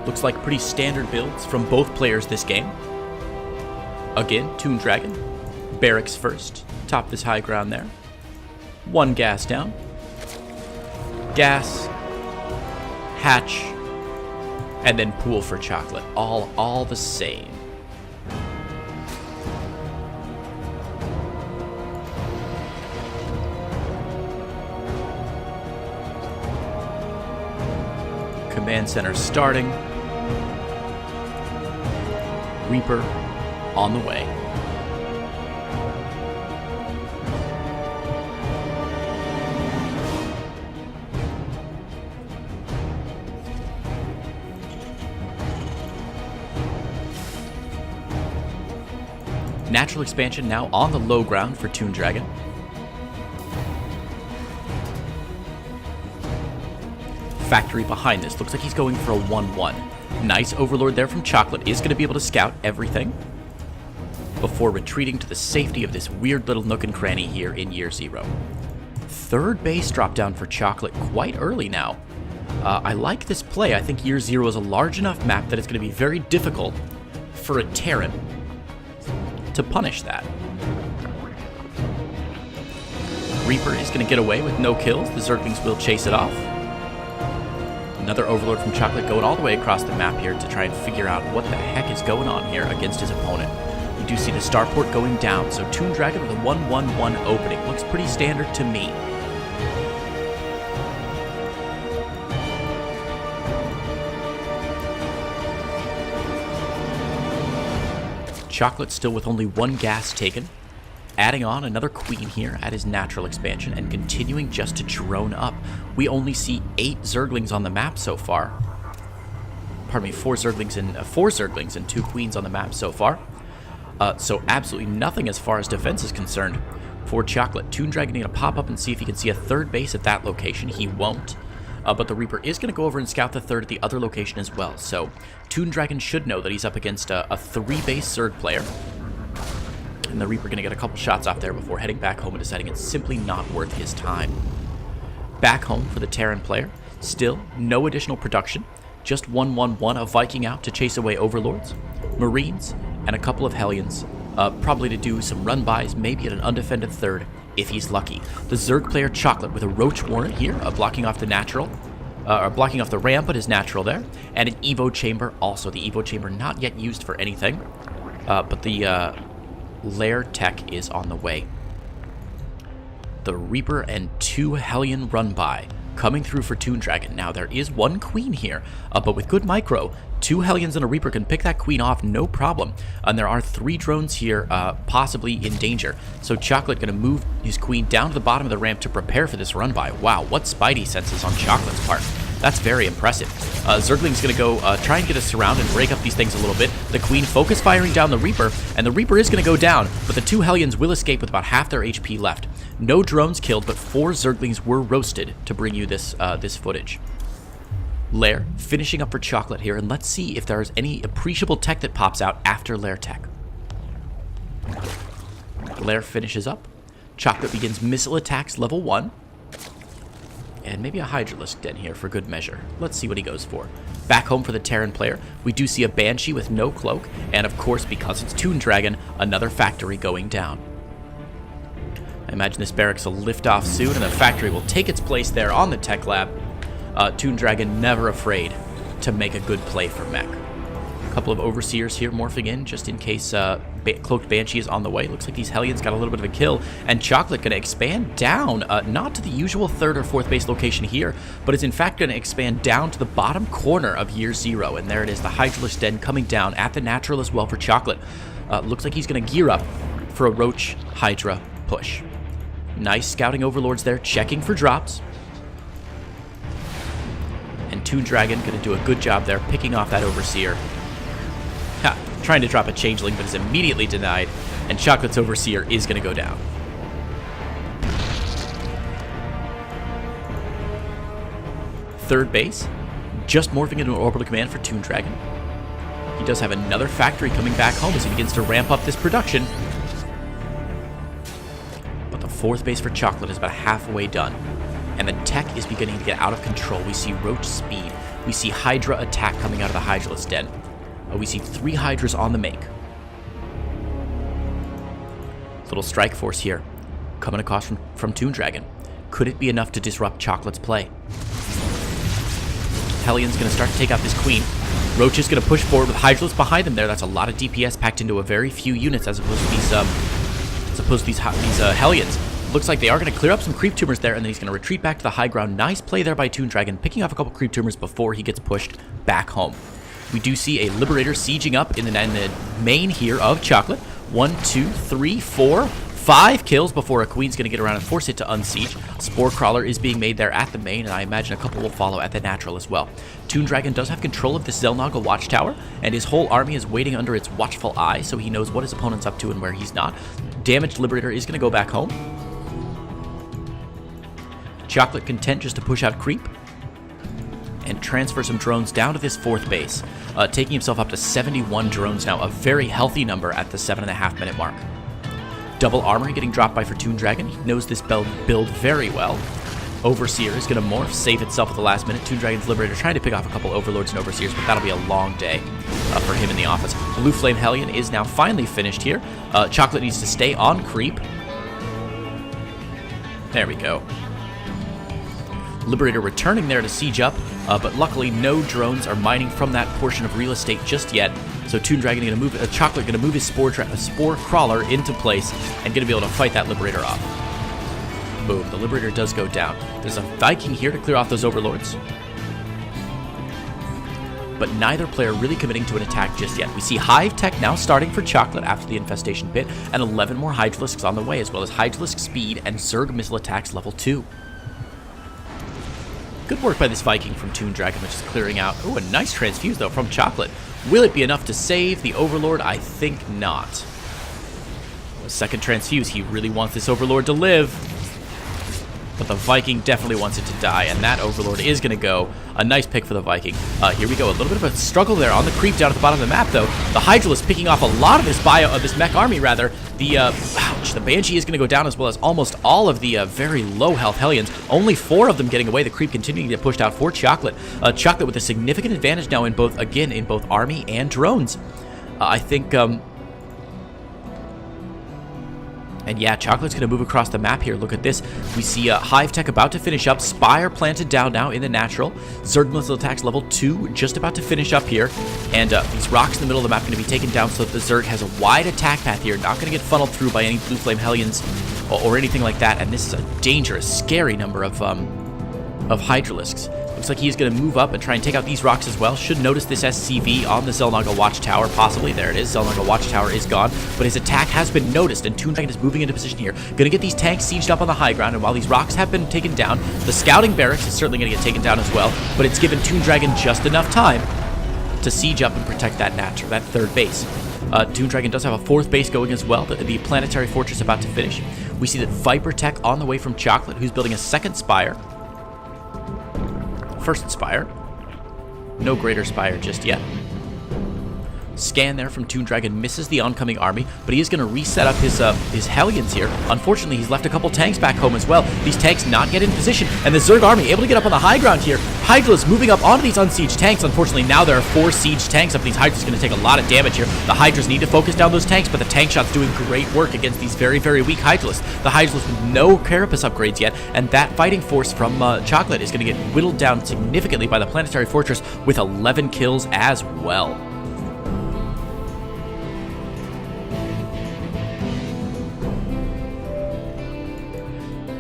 Looks like pretty standard builds from both players this game. Again, ToonDragon, barracks first, top this high ground there. 1 gas down. Gas, hatch, and then pool for Cheoklate. All the same. Command center starting. Reaper on the way. Natural expansion now on the low ground for ToonDragon. Factory behind this. Looks like he's going for a 1-1. Nice overlord there from Cheoklate. Is going to be able to scout everything before retreating to the safety of this weird little nook and cranny here in year 0. 3rd base drop down for Cheoklate quite early now. I like this play. I think year 0 is a large enough map that it's going to be very difficult for a Terran to punish that. Reaper is going to get away with no kills. The Zerglings will chase it off. Another overlord from Cheoklate going all the way across the map here to try and figure out what the heck is going on here against his opponent. You do see the starport going down, so ToonDragon with a 1-1-1 opening. Looks pretty standard to me. Cheoklate still with only 1 gas taken. Adding on another queen here at his natural expansion and continuing just to drone up. We only see 8 Zerglings on the map so far. Pardon me, 4 Zerglings and 2 queens on the map so far. So absolutely nothing as far as defense is concerned for Cheoklate. ToonDragon going to pop up and see if he can see a 3rd base at that location. He won't. But the Reaper is going to go over and scout the 3rd at the other location as well. So ToonDragon should know that he's up against a 3-base Zerg player. And the Reaper going to get a couple shots off there before heading back home and deciding it's simply not worth his time. Back home for the Terran player. Still, no additional production. Just 1-1-1, a Viking out to chase away Overlords, Marines, and a couple of Hellions. Probably to do some run-bys, maybe at an undefended 3rd, if he's lucky. The Zerg player Cheoklate with a Roach Warren here, blocking off the natural. Blocking off the ramp, but is natural there. And an Evo Chamber also. The Evo Chamber not yet used for anything. But the Lair tech is on the way. The Reaper and 2 Hellion run by coming through for ToonDragon. Now there is 1 queen here, but with good micro, 2 Hellions and a Reaper can pick that queen off no problem. And there are 3 drones here, possibly in danger. So Cheoklate going to move his queen down to the bottom of the ramp to prepare for this run by. Wow, what spidey senses on Chocolate's part. That's very impressive. Zergling's going to go try and get us surround and break up these things a little bit. The queen focus firing down the Reaper, and the Reaper is going to go down, but the 2 Hellions will escape with about half their HP left. No drones killed, but 4 Zerglings were roasted to bring you this this footage. Lair finishing up for Cheoklate here, and let's see if there's any appreciable tech that pops out after Lair tech. Lair finishes up. Cheoklate begins missile attacks level 1. And maybe a Hydralisk Den here for good measure. Let's see what he goes for. Back home for the Terran player, we do see a Banshee with no cloak, and of course, because it's ToonDragon, another factory going down. I imagine this barracks will lift off soon, and the factory will take its place there on the tech lab. ToonDragon never afraid to make a good play for mech. A couple of Overseers here morphing in, just in case Cloaked Banshee is on the way. Looks like these Hellions got a little bit of a kill, and Cheoklate going to expand down, not to the usual 3rd or 4th base location here, but is in fact going to expand down to the bottom corner of Year 0, and there it is, the Hydralisk Den coming down at the natural as well for Cheoklate. Looks like he's going to gear up for a Roach Hydra push. Nice scouting Overlords there, checking for drops. And ToonDragon going to do a good job there, picking off that Overseer. Ha, trying to drop a Changeling, but is immediately denied, and Cheoklate's Overseer is going to go down. Third base, just morphing into an Orbital Command for ToonDragon. He does have another factory coming back home as he begins to ramp up this production. But the 4th base for Cheoklate is about halfway done, and the tech is beginning to get out of control. We see Roach Speed. We see Hydra attack coming out of the Hydralisk Den. We see 3 Hydras on the make. Little strike force here, coming across from ToonDragon. Could it be enough to disrupt Cheoklate's play? Hellion's going to start to take out this Queen. Roach is going to push forward with Hydralisk behind them there. That's a lot of DPS packed into a very few units as opposed to these Hellions. Looks like they are going to clear up some creep tumors there, and then he's going to retreat back to the high ground. Nice play there by ToonDragon, picking off a couple creep tumors before he gets pushed back home. We do see a Liberator sieging up in the main here of Cheoklate. 1, 2, 3, 4, 5 kills before a Queen's going to get around and force it to unsiege. Spore Crawler is being made there at the main, and I imagine a couple will follow at the natural as well. ToonDragon does have control of this Xel'Naga Watchtower, and his whole army is waiting under its watchful eye, so he knows what his opponent's up to and where he's not. Damaged Liberator is going to go back home. Cheoklate content just to push out creep and transfer some drones down to this 4th base, taking himself up to 71 drones now, a very healthy number at the 7.5 minute mark. Double armor getting dropped by for ToonDragon. He knows this build very well. Overseer is going to morph, save itself at the last minute. ToonDragon's Liberator trying to pick off a couple Overlords and Overseers, but that'll be a long day for him in the office. Blue Flame Hellion is now finally finished here. Cheoklate needs to stay on creep. There we go. Liberator returning there to siege up, but luckily no drones are mining from that portion of real estate just yet. So ToonDragon going to move, Cheoklate going to move his Spore Crawler into place and going to be able to fight that Liberator off. Boom, the Liberator does go down. There's a Viking here to clear off those Overlords, but neither player really committing to an attack just yet. We see Hive Tech now starting for Cheoklate after the Infestation Pit, and 11 more Hydralisks on the way, as well as Hydralisk Speed and Zerg Missile Attacks level 2. Good work by this Viking from ToonDragon, which is clearing out. Oh, a nice transfuse, though, from Cheoklate. Will it be enough to save the Overlord? I think not. A second transfuse. He really wants this Overlord to live. But the Viking definitely wants it to die, and that Overlord is going to go. A nice pick for the Viking. Here we go. A little bit of a struggle there on the creep down at the bottom of the map, though. The Hydralisk picking off a lot of this mech army, rather. The Banshee is going to go down, as well as almost all of the very low health Hellions. Only 4 of them getting away. The creep continuing to get pushed out for Cheoklate. Cheoklate with a significant advantage now in both army and drones. I think... And yeah, Cheoklate's going to move across the map here. Look at this. We see Hive Tech about to finish up. Spire planted down now in the natural. Zerg Missile Attacks level 2 just about to finish up here. And these rocks in the middle of the map are going to be taken down so that the Zerg has a wide attack path here. Not going to get funneled through by any Blue Flame Hellions or anything like that. And this is a dangerous, scary number of Hydralisks. Looks like he's going to move up and try and take out these rocks as well. Should notice this SCV on the Xel'Naga Watchtower, possibly. There it is. Xel'Naga Watchtower is gone, but his attack has been noticed, and ToonDragon is moving into position here. Going to get these tanks sieged up on the high ground, and while these rocks have been taken down, the scouting barracks is certainly going to get taken down as well, but it's given ToonDragon just enough time to siege up and protect that 3rd base. ToonDragon does have a 4th base going as well, the Planetary Fortress about to finish. We see that Viper Tech on the way from Cheoklate, who's building a 2nd Spire. 1st Spire. No greater Spire just yet. scan there from ToonDragon, misses the oncoming army, but he is going to reset up his Hellions here. Unfortunately, he's left a couple tanks back home as well. These tanks not yet in position, and the Zerg army able to get up on the high ground here. Hydra's moving up onto these unsieged tanks. Unfortunately, now there are 4 siege tanks up. These Hydra's going to take a lot of damage here. The Hydras need to focus down those tanks, but the tank shot's doing great work against these very, very weak Hydralists. The Hydralists with no carapace upgrades yet, and that fighting force from Cheoklate is going to get whittled down significantly by the Planetary Fortress with 11 kills as well.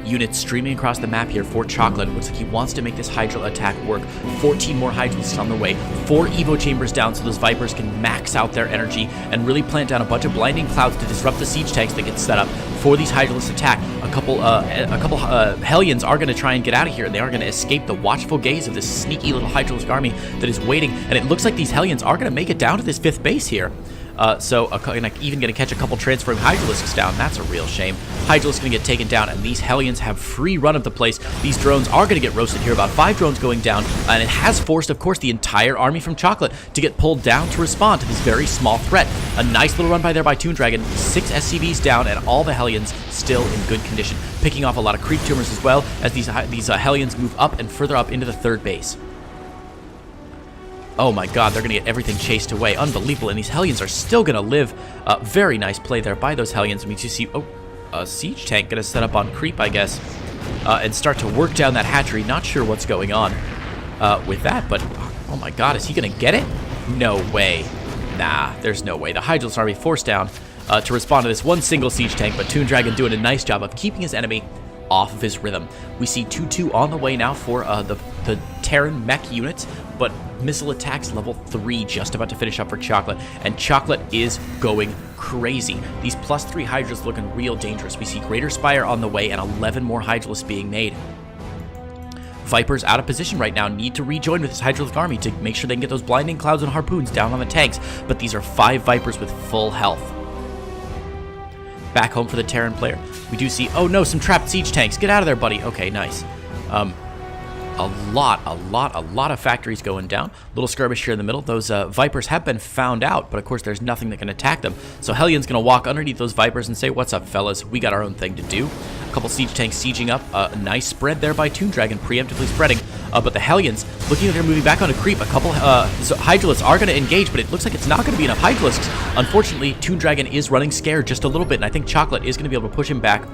Units streaming across the map here for Cheoklate. Looks like he wants to make this Hydra attack work. 14 more Hydralisks on the way. 4 Evo chambers down so those Vipers can max out their energy and really plant down a bunch of blinding clouds to disrupt the siege tanks that get set up for these Hydralist attack. A couple Hellions are going to try and get out of here, and they are going to escape the watchful gaze of this sneaky little Hydralisk army that is waiting. And it looks like these Hellions are going to make it down to this 5th base here. Even going to catch a couple transferring Hydralisks down. That's a real shame. Hydralisk's going to get taken down, and these Hellions have free run of the place. These drones are going to get roasted here. About 5 drones going down, and it has forced, of course, the entire army from Cheoklate to get pulled down to respond to this very small threat. A nice little run by there by ToonDragon. 6 SCVs down, and all the Hellions still in good condition. Picking off a lot of creep tumors as well as these Hellions move up and further up into the 3rd base. Oh my god, they're going to get everything chased away. Unbelievable. And these Hellions are still going to live. Very nice play there by those Hellions. I mean, you see, a siege tank going to set up on creep, I guess, and start to work down that hatchery. Not sure what's going on with that, but oh my god, is he going to get it? No way. Nah, there's no way. The Hydralisk army forced down to respond to this one single siege tank, but ToonDragon doing a nice job of keeping his enemy off of his rhythm. We see 2-2 on the way now for the Terran mech units, but missile attacks level 3 just about to finish up for Cheoklate, and Cheoklate is going crazy. These +3 Hydras looking real dangerous. We see Greater Spire on the way and 11 more Hydralisks being made. Vipers out of position right now, need to rejoin with this Hydralisk army to make sure they can get those blinding clouds and harpoons down on the tanks, but these are 5 Vipers with full health. Back home for the Terran player. We do see, oh no, some trapped siege tanks. Get out of there, buddy. Okay, nice. A lot of factories going down. Little skirmish here in the middle. Those Vipers have been found out, but of course there's nothing that can attack them. So Hellion's going to walk underneath those Vipers and say, what's up, fellas? We got our own thing to do. A couple siege tanks sieging up. A nice spread there by ToonDragon, preemptively spreading. But the Hellions, looking like they're moving back onto creep. A couple Hydralisks are going to engage, but it looks like it's not going to be enough Hydralisks. Unfortunately, ToonDragon is running scared just a little bit, and I think Cheoklate is going to be able to push him back.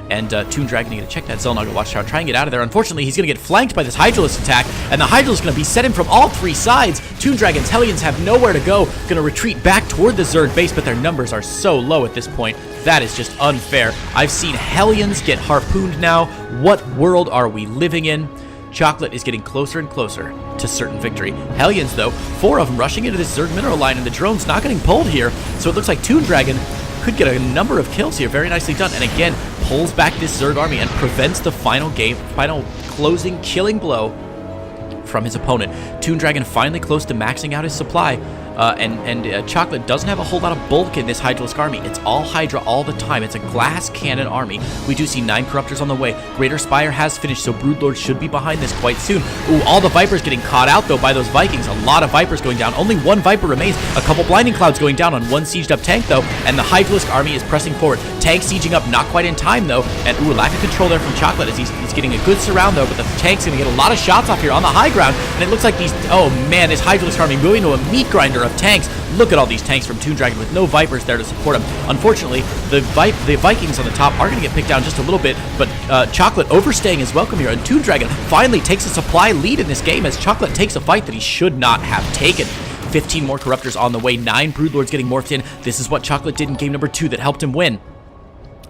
And ToonDragon, going to check that Xelnaga Watchtower, try and get out of there. Unfortunately, he's going to get flanked by this Hydralisk attack, and the Hydralisk is going to be set in from all 3 sides. ToonDragon's Hellions have nowhere to go. Going to retreat back toward the Zerg base, but their numbers are so low at this point. That is just unfair. I've seen Hellions get harpooned now. What world are we living in? Cheoklate is getting closer and closer to certain victory. Hellions, though, 4 of them rushing into this Zerg mineral line, and the drone's not getting pulled here. So it looks like ToonDragon could get a number of kills here. Very nicely done. And again, pulls back this Zerg army and prevents the final closing killing blow from his opponent. ToonDragon finally close to maxing out his supply. Cheoklate doesn't have a whole lot of bulk in this Hydralisk army. It's all Hydra all the time. It's a glass cannon army. We do see 9 Corruptors on the way. Greater Spire has finished, so Broodlord should be behind this quite soon. Ooh, all the Vipers getting caught out, though, by those Vikings. A lot of Vipers going down. Only 1 Viper remains. A couple Blinding Clouds going down on 1 sieged up tank, though, and the Hydralisk army is pressing forward. Tank sieging up, not quite in time, though, and ooh, lack of control there from Cheoklate as he's getting a good surround, though, but the tank's going to get a lot of shots off here on the high ground, and it looks like these, oh man, this Hydralisk army moving to a meat grinder of tanks. Look at all these tanks from ToonDragon with no Vipers there to support him. Unfortunately, the Vikings on the top are going to get picked down just a little bit, but Cheoklate overstaying his welcome here, and ToonDragon finally takes a supply lead in this game as Cheoklate takes a fight that he should not have taken. 15 more Corruptors on the way, 9 Broodlords getting morphed in. This is what Cheoklate did in game number 2 that helped him win.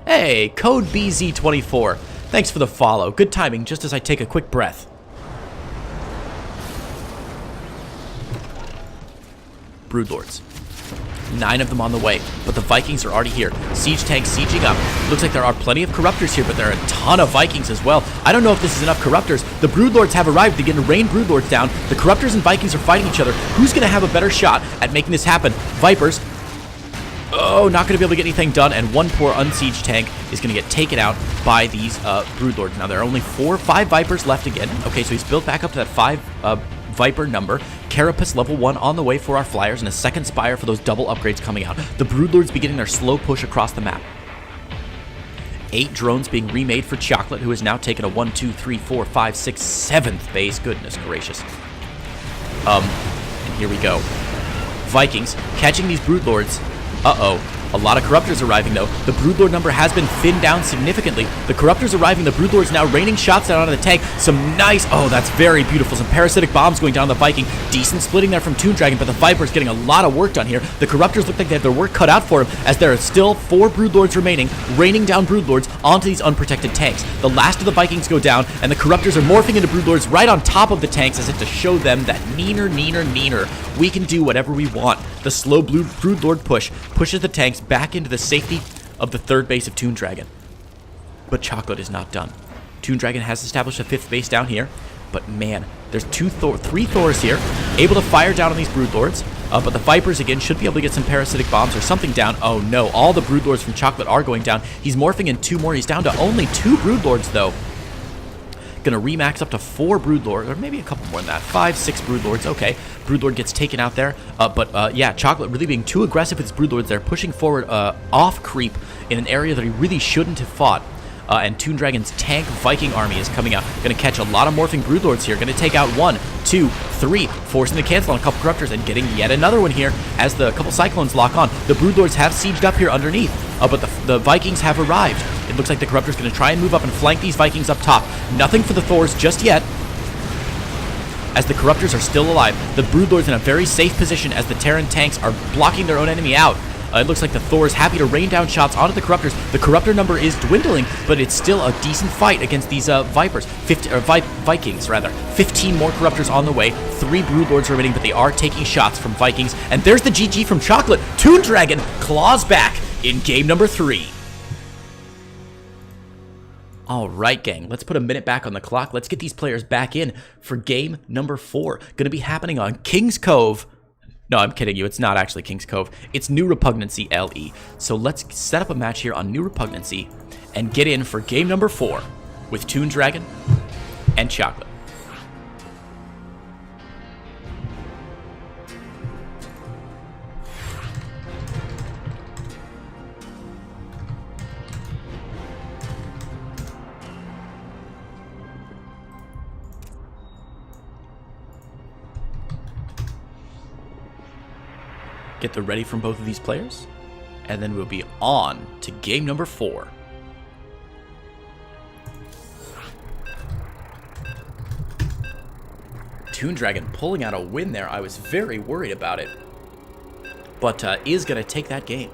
Hey, code BZ24. Thanks for the follow. Good timing, just as I take a quick breath. Broodlords. 9 of them on the way, but the Vikings are already here. Siege tanks sieging up. Looks like there are plenty of Corruptors here, but there are a ton of Vikings as well. I don't know if this is enough Corruptors. The Broodlords have arrived to get to rain Broodlords down. The Corruptors and Vikings are fighting each other. Who's going to have a better shot at making this happen? Vipers. Oh, not going to be able to get anything done, and 1 poor unsieged tank is going to get taken out by these Broodlords. Now, there are only 5 Vipers left again. Okay, so he's built back up to that 5 Viper number. Carapace level 1 on the way for our flyers, and a second Spire for those double upgrades coming out. The Broodlords beginning their slow push across the map. 8 drones being remade for Cheoklate, who has now taken a 1, 2, 3, 4, 5, 6, 7th base. Goodness gracious. And here we go. Vikings catching these Broodlords. Uh-oh. A lot of Corruptors arriving, though. The Broodlord number has been thinned down significantly. The Corruptors arriving. The Broodlords now raining shots down onto the tank. Some nice... Oh, that's very beautiful. Some parasitic bombs going down the Viking. Decent splitting there from ToonDragon, but the Viper's getting a lot of work done here. The Corruptors look like they have their work cut out for them, as there are still 4 Broodlords remaining, raining down Broodlords onto these unprotected tanks. The last of the Vikings go down, and the Corruptors are morphing into Broodlords right on top of the tanks, as if to show them that neener, we can do whatever we want. The slow blue Broodlord push pushes the tanks back into the safety of the 3rd base of ToonDragon. But Cheoklate is not done. ToonDragon has established a 5th base down here, but man, there's 3 Thors here, able to fire down on these Broodlords, but the Vipers again should be able to get some parasitic bombs or something down. Oh no, all the Broodlords from Cheoklate are going down. He's morphing in 2 more. He's down to only 2 Broodlords though. Gonna remax up to 4 Broodlords, or maybe a couple more than that. 5, 6 Broodlords. Okay, Broodlord gets taken out there. Yeah, Cheoklate really being too aggressive with his Broodlords there, pushing forward off creep in an area that he really shouldn't have fought. And ToonDragon's tank Viking army is coming out. Gonna catch a lot of morphing Broodlords here. Gonna take out 1, 2, 3, forcing the cancel on a couple Corruptors and getting yet another one here as the couple Cyclones lock on. The Broodlords have sieged up here underneath, but the Vikings have arrived. It looks like the Corruptor's gonna try and move up and flank these Vikings up top. Nothing for the Thors just yet, as the Corruptors are still alive. The Broodlords in a very safe position as the Terran tanks are blocking their own enemy out. It looks like the Thor is happy to rain down shots onto the Corruptors. The Corruptor number is dwindling, but it's still a decent fight against these Vipers. Vikings, rather. 15 more Corruptors on the way. 3 Broodlords remaining, but they are taking shots from Vikings. And there's the GG from Cheoklate. ToonDragon claws back in game number 3. Alright, gang, let's put a minute back on the clock. Let's get these players back in for game number 4. Gonna be happening on King's Cove. No, I'm kidding you. It's not actually King's Cove. It's New Repugnancy LE. So let's set up a match here on New Repugnancy and get in for game number 4 with ToonDragon and Cheoklate. Get the ready from both of these players, and then we'll be on to game number 4. ToonDragon pulling out a win there. I was very worried about it, but is going to take that game.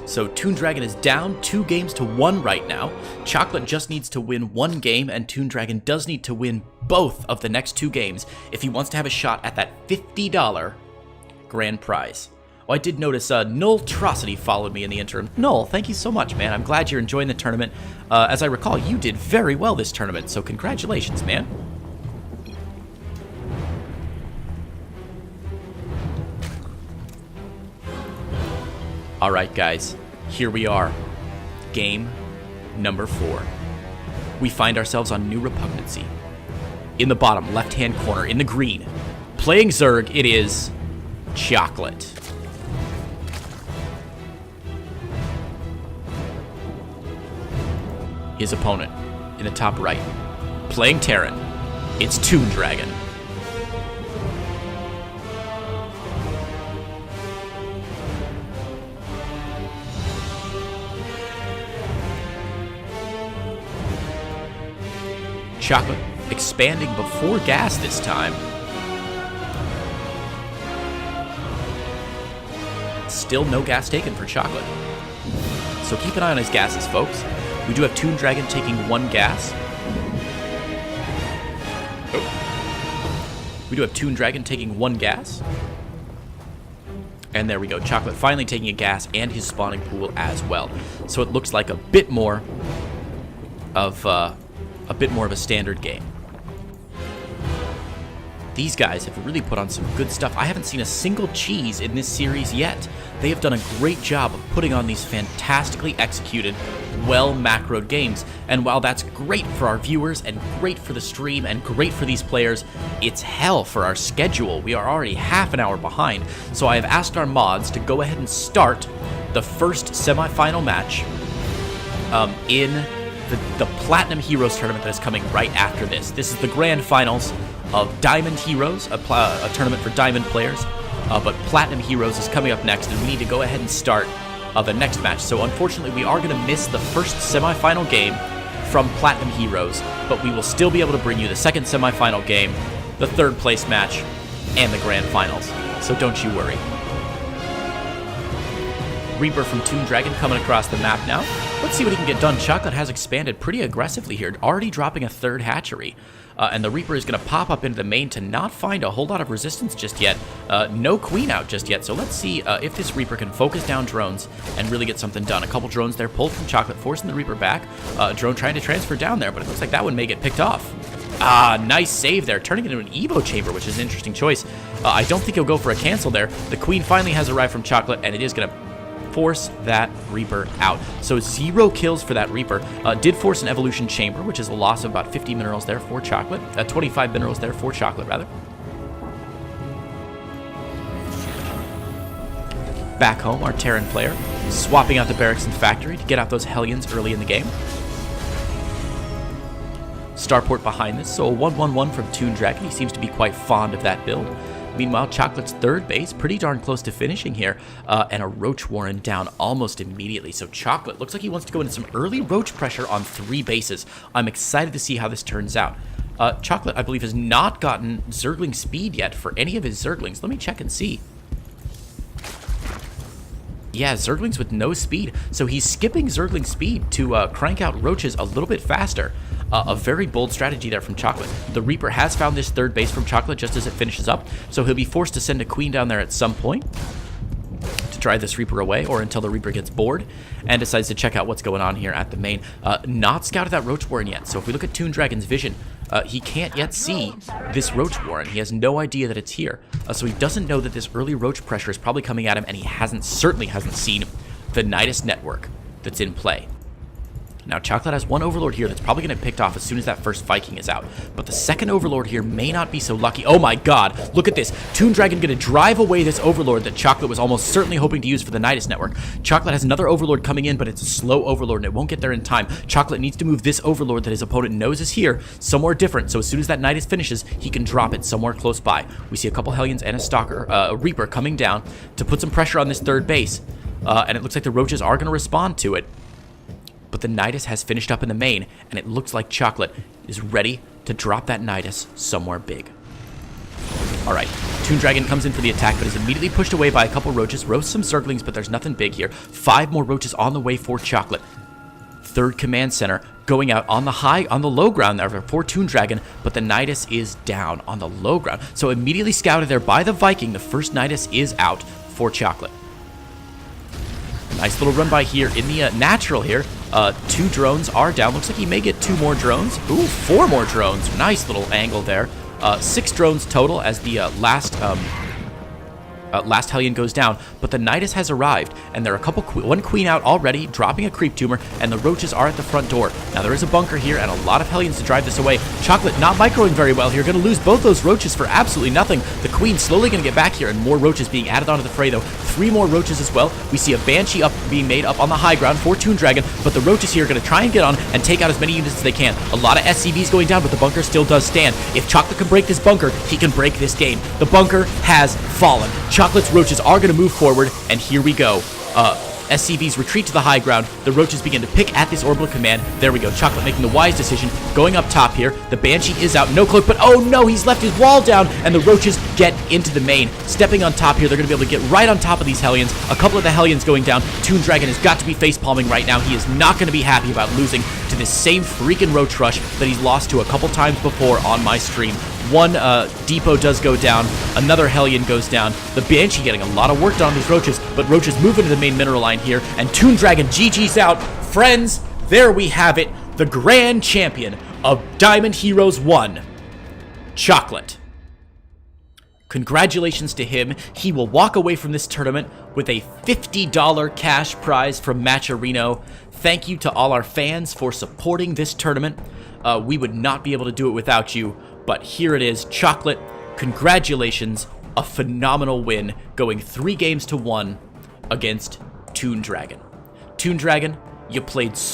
So ToonDragon is down 2 games to 1 right now. Cheoklate just needs to win 1 game, and ToonDragon does need to win both of the next 2 games if he wants to have a shot at that $50 grand prize. Oh, I did notice Nulltrocity followed me in the interim. Null, thank you so much, man. I'm glad you're enjoying the tournament. As I recall, you did very well this tournament, so congratulations, man. Alright, guys. Here we are. Game number 4. We find ourselves on New Repugnancy. In the bottom left-hand corner, in the green, playing Zerg, it is Cheoklate. His opponent, in the top right, playing Terran, it's ToonDragon. Cheoklate expanding before gas this time. Still no gas taken for Cheoklate. So keep an eye on his gases, folks. We do have ToonDragon taking 1 gas. We do have ToonDragon taking 1 gas. And there we go. Cheoklate finally taking a gas and his spawning pool as well. So it looks like a bit more of a standard game. These guys have really put on some good stuff. I haven't seen a single cheese in this series yet. They have done a great job of putting on these fantastically executed, well-macroed games. And while that's great for our viewers and great for the stream and great for these players, it's hell for our schedule. We are already half an hour behind. So I have asked our mods to go ahead and start the first semifinal match in the Platinum Heroes tournament that is coming right after this. This is the grand finals of Diamond Heroes, a tournament for Diamond players. But Platinum Heroes is coming up next, and we need to go ahead and start the next match. So unfortunately, we are going to miss the first semifinal game from Platinum Heroes, but we will still be able to bring you the second semifinal game, the third place match, and the grand finals. So don't you worry. Reaper from ToonDragon coming across the map now. Let's see what he can get done. Cheoklate has expanded pretty aggressively here, already dropping a third hatchery. And the Reaper is going to pop up into the main to not find a whole lot of resistance just yet. No queen out just yet, so let's see if this Reaper can focus down drones and really get something done. A couple drones there pulled from Cheoklate, forcing the Reaper back. Drone trying to transfer down there, but it looks like that one may get picked off. Nice save there, turning it into an Evo chamber, which is an interesting choice. I don't think he'll go for a cancel there. The queen finally has arrived from Cheoklate, and it is going to force that Reaper out. So 0 kills for that Reaper. Did force an evolution chamber, which is a loss of about 50 minerals there for Cheoklate. 25 minerals there for Cheoklate, rather. Back home, our Terran player swapping out the barracks and factory to get out those Hellions early in the game. Starport behind this, so a 1-1-1 from ToonDragon. He seems to be quite fond of that build. Meanwhile, Cheoklate's third base, pretty darn close to finishing here, and a Roach Warren down almost immediately. So Cheoklate looks like he wants to go into some early Roach pressure on 3 bases. I'm excited to see how this turns out. Cheoklate, I believe, has not gotten Zergling speed yet for any of his Zerglings. Let me check and see. Yeah, Zerglings with no speed, so he's skipping Zergling speed to crank out Roaches a little bit faster. A very bold strategy there from Cheoklate. The Reaper has found this third base from Cheoklate just as it finishes up, so he'll be forced to send a queen down there at some point to drive this Reaper away, or until the Reaper gets bored and decides to check out what's going on here at the main. Not scouted that Roach Warren yet, so if we look at ToonDragon's vision, he can't yet see this Roach Warren. He has no idea that it's here, so he doesn't know that this early Roach pressure is probably coming at him, and he certainly hasn't seen the Nidus network that's in play. Now, Cheoklate has one Overlord here that's probably going to get picked off as soon as that first Viking is out. But the second Overlord here may not be so lucky. Oh my god, look at this. ToonDragon going to drive away this Overlord that Cheoklate was almost certainly hoping to use for the Nidus network. Cheoklate has another Overlord coming in, but it's a slow Overlord and it won't get there in time. Cheoklate needs to move this Overlord that his opponent knows is here somewhere different, so as soon as that Nidus finishes, he can drop it somewhere close by. We see a couple Hellions and a Stalker, a Reaper coming down to put some pressure on this third base. And it looks like the Roaches are going to respond to it. But the Nidus has finished up in the main, and it looks like Cheoklate is ready to drop that Nidus somewhere big. Alright, ToonDragon comes in for the attack, but is immediately pushed away by a couple Roaches, roasts some Zerglings, but there's nothing big here. 5 more Roaches on the way for Cheoklate. Third command center going out on the low ground there for ToonDragon, but the Nidus is down on the low ground. So immediately scouted there by the Viking, the first Nidus is out for Cheoklate. Nice little run by here in the natural here. 2 drones are down. Looks like he may get 2 more drones. Ooh, 4 more drones. Nice little angle there. 6 drones total as the last Hellion goes down, but the Nidus has arrived, and there are one queen out already, dropping a creep tumor, and the Roaches are at the front door. Now there is a bunker here, and a lot of Hellions to drive this away. Cheoklate not microing very well here, going to lose both those Roaches for absolutely nothing. The queen slowly going to get back here, and more Roaches being added onto the fray though. 3 more Roaches as well. We see a Banshee being made up on the high ground for ToonDragon, but the Roaches here are going to try and get on and take out as many units as they can. A lot of SCVs going down, but the bunker still does stand. If Cheoklate can break this bunker, he can break this game. The bunker has fallen. Cheoklate's Roaches are going to move forward, and here we go. SCVs retreat to the high ground. The Roaches begin to pick at this orbital command. There we go. Cheoklate making the wise decision, going up top here. The Banshee is out. No cloak, but oh no, he's left his wall down, and the Roaches get into the main. Stepping on top here, they're going to be able to get right on top of these Hellions. A couple of the Hellions going down. ToonDragon has got to be facepalming right now. He is not going to be happy about losing to this same freaking Roach Rush that he's lost to a couple times before on my stream. One depot does go down, another Hellion goes down. The Banshee getting a lot of work done on these Roaches, but Roaches move into the main mineral line here, and ToonDragon GG's out. Friends, there we have it. The grand champion of Diamond Heroes 1, Cheoklate. Congratulations to him. He will walk away from this tournament with a $50 cash prize from Matcherino. Thank you to all our fans for supporting this tournament. We would not be able to do it without you, but here it is. Cheoklate, congratulations. A phenomenal win, going 3 games to 1 against ToonDragon. ToonDragon, you played so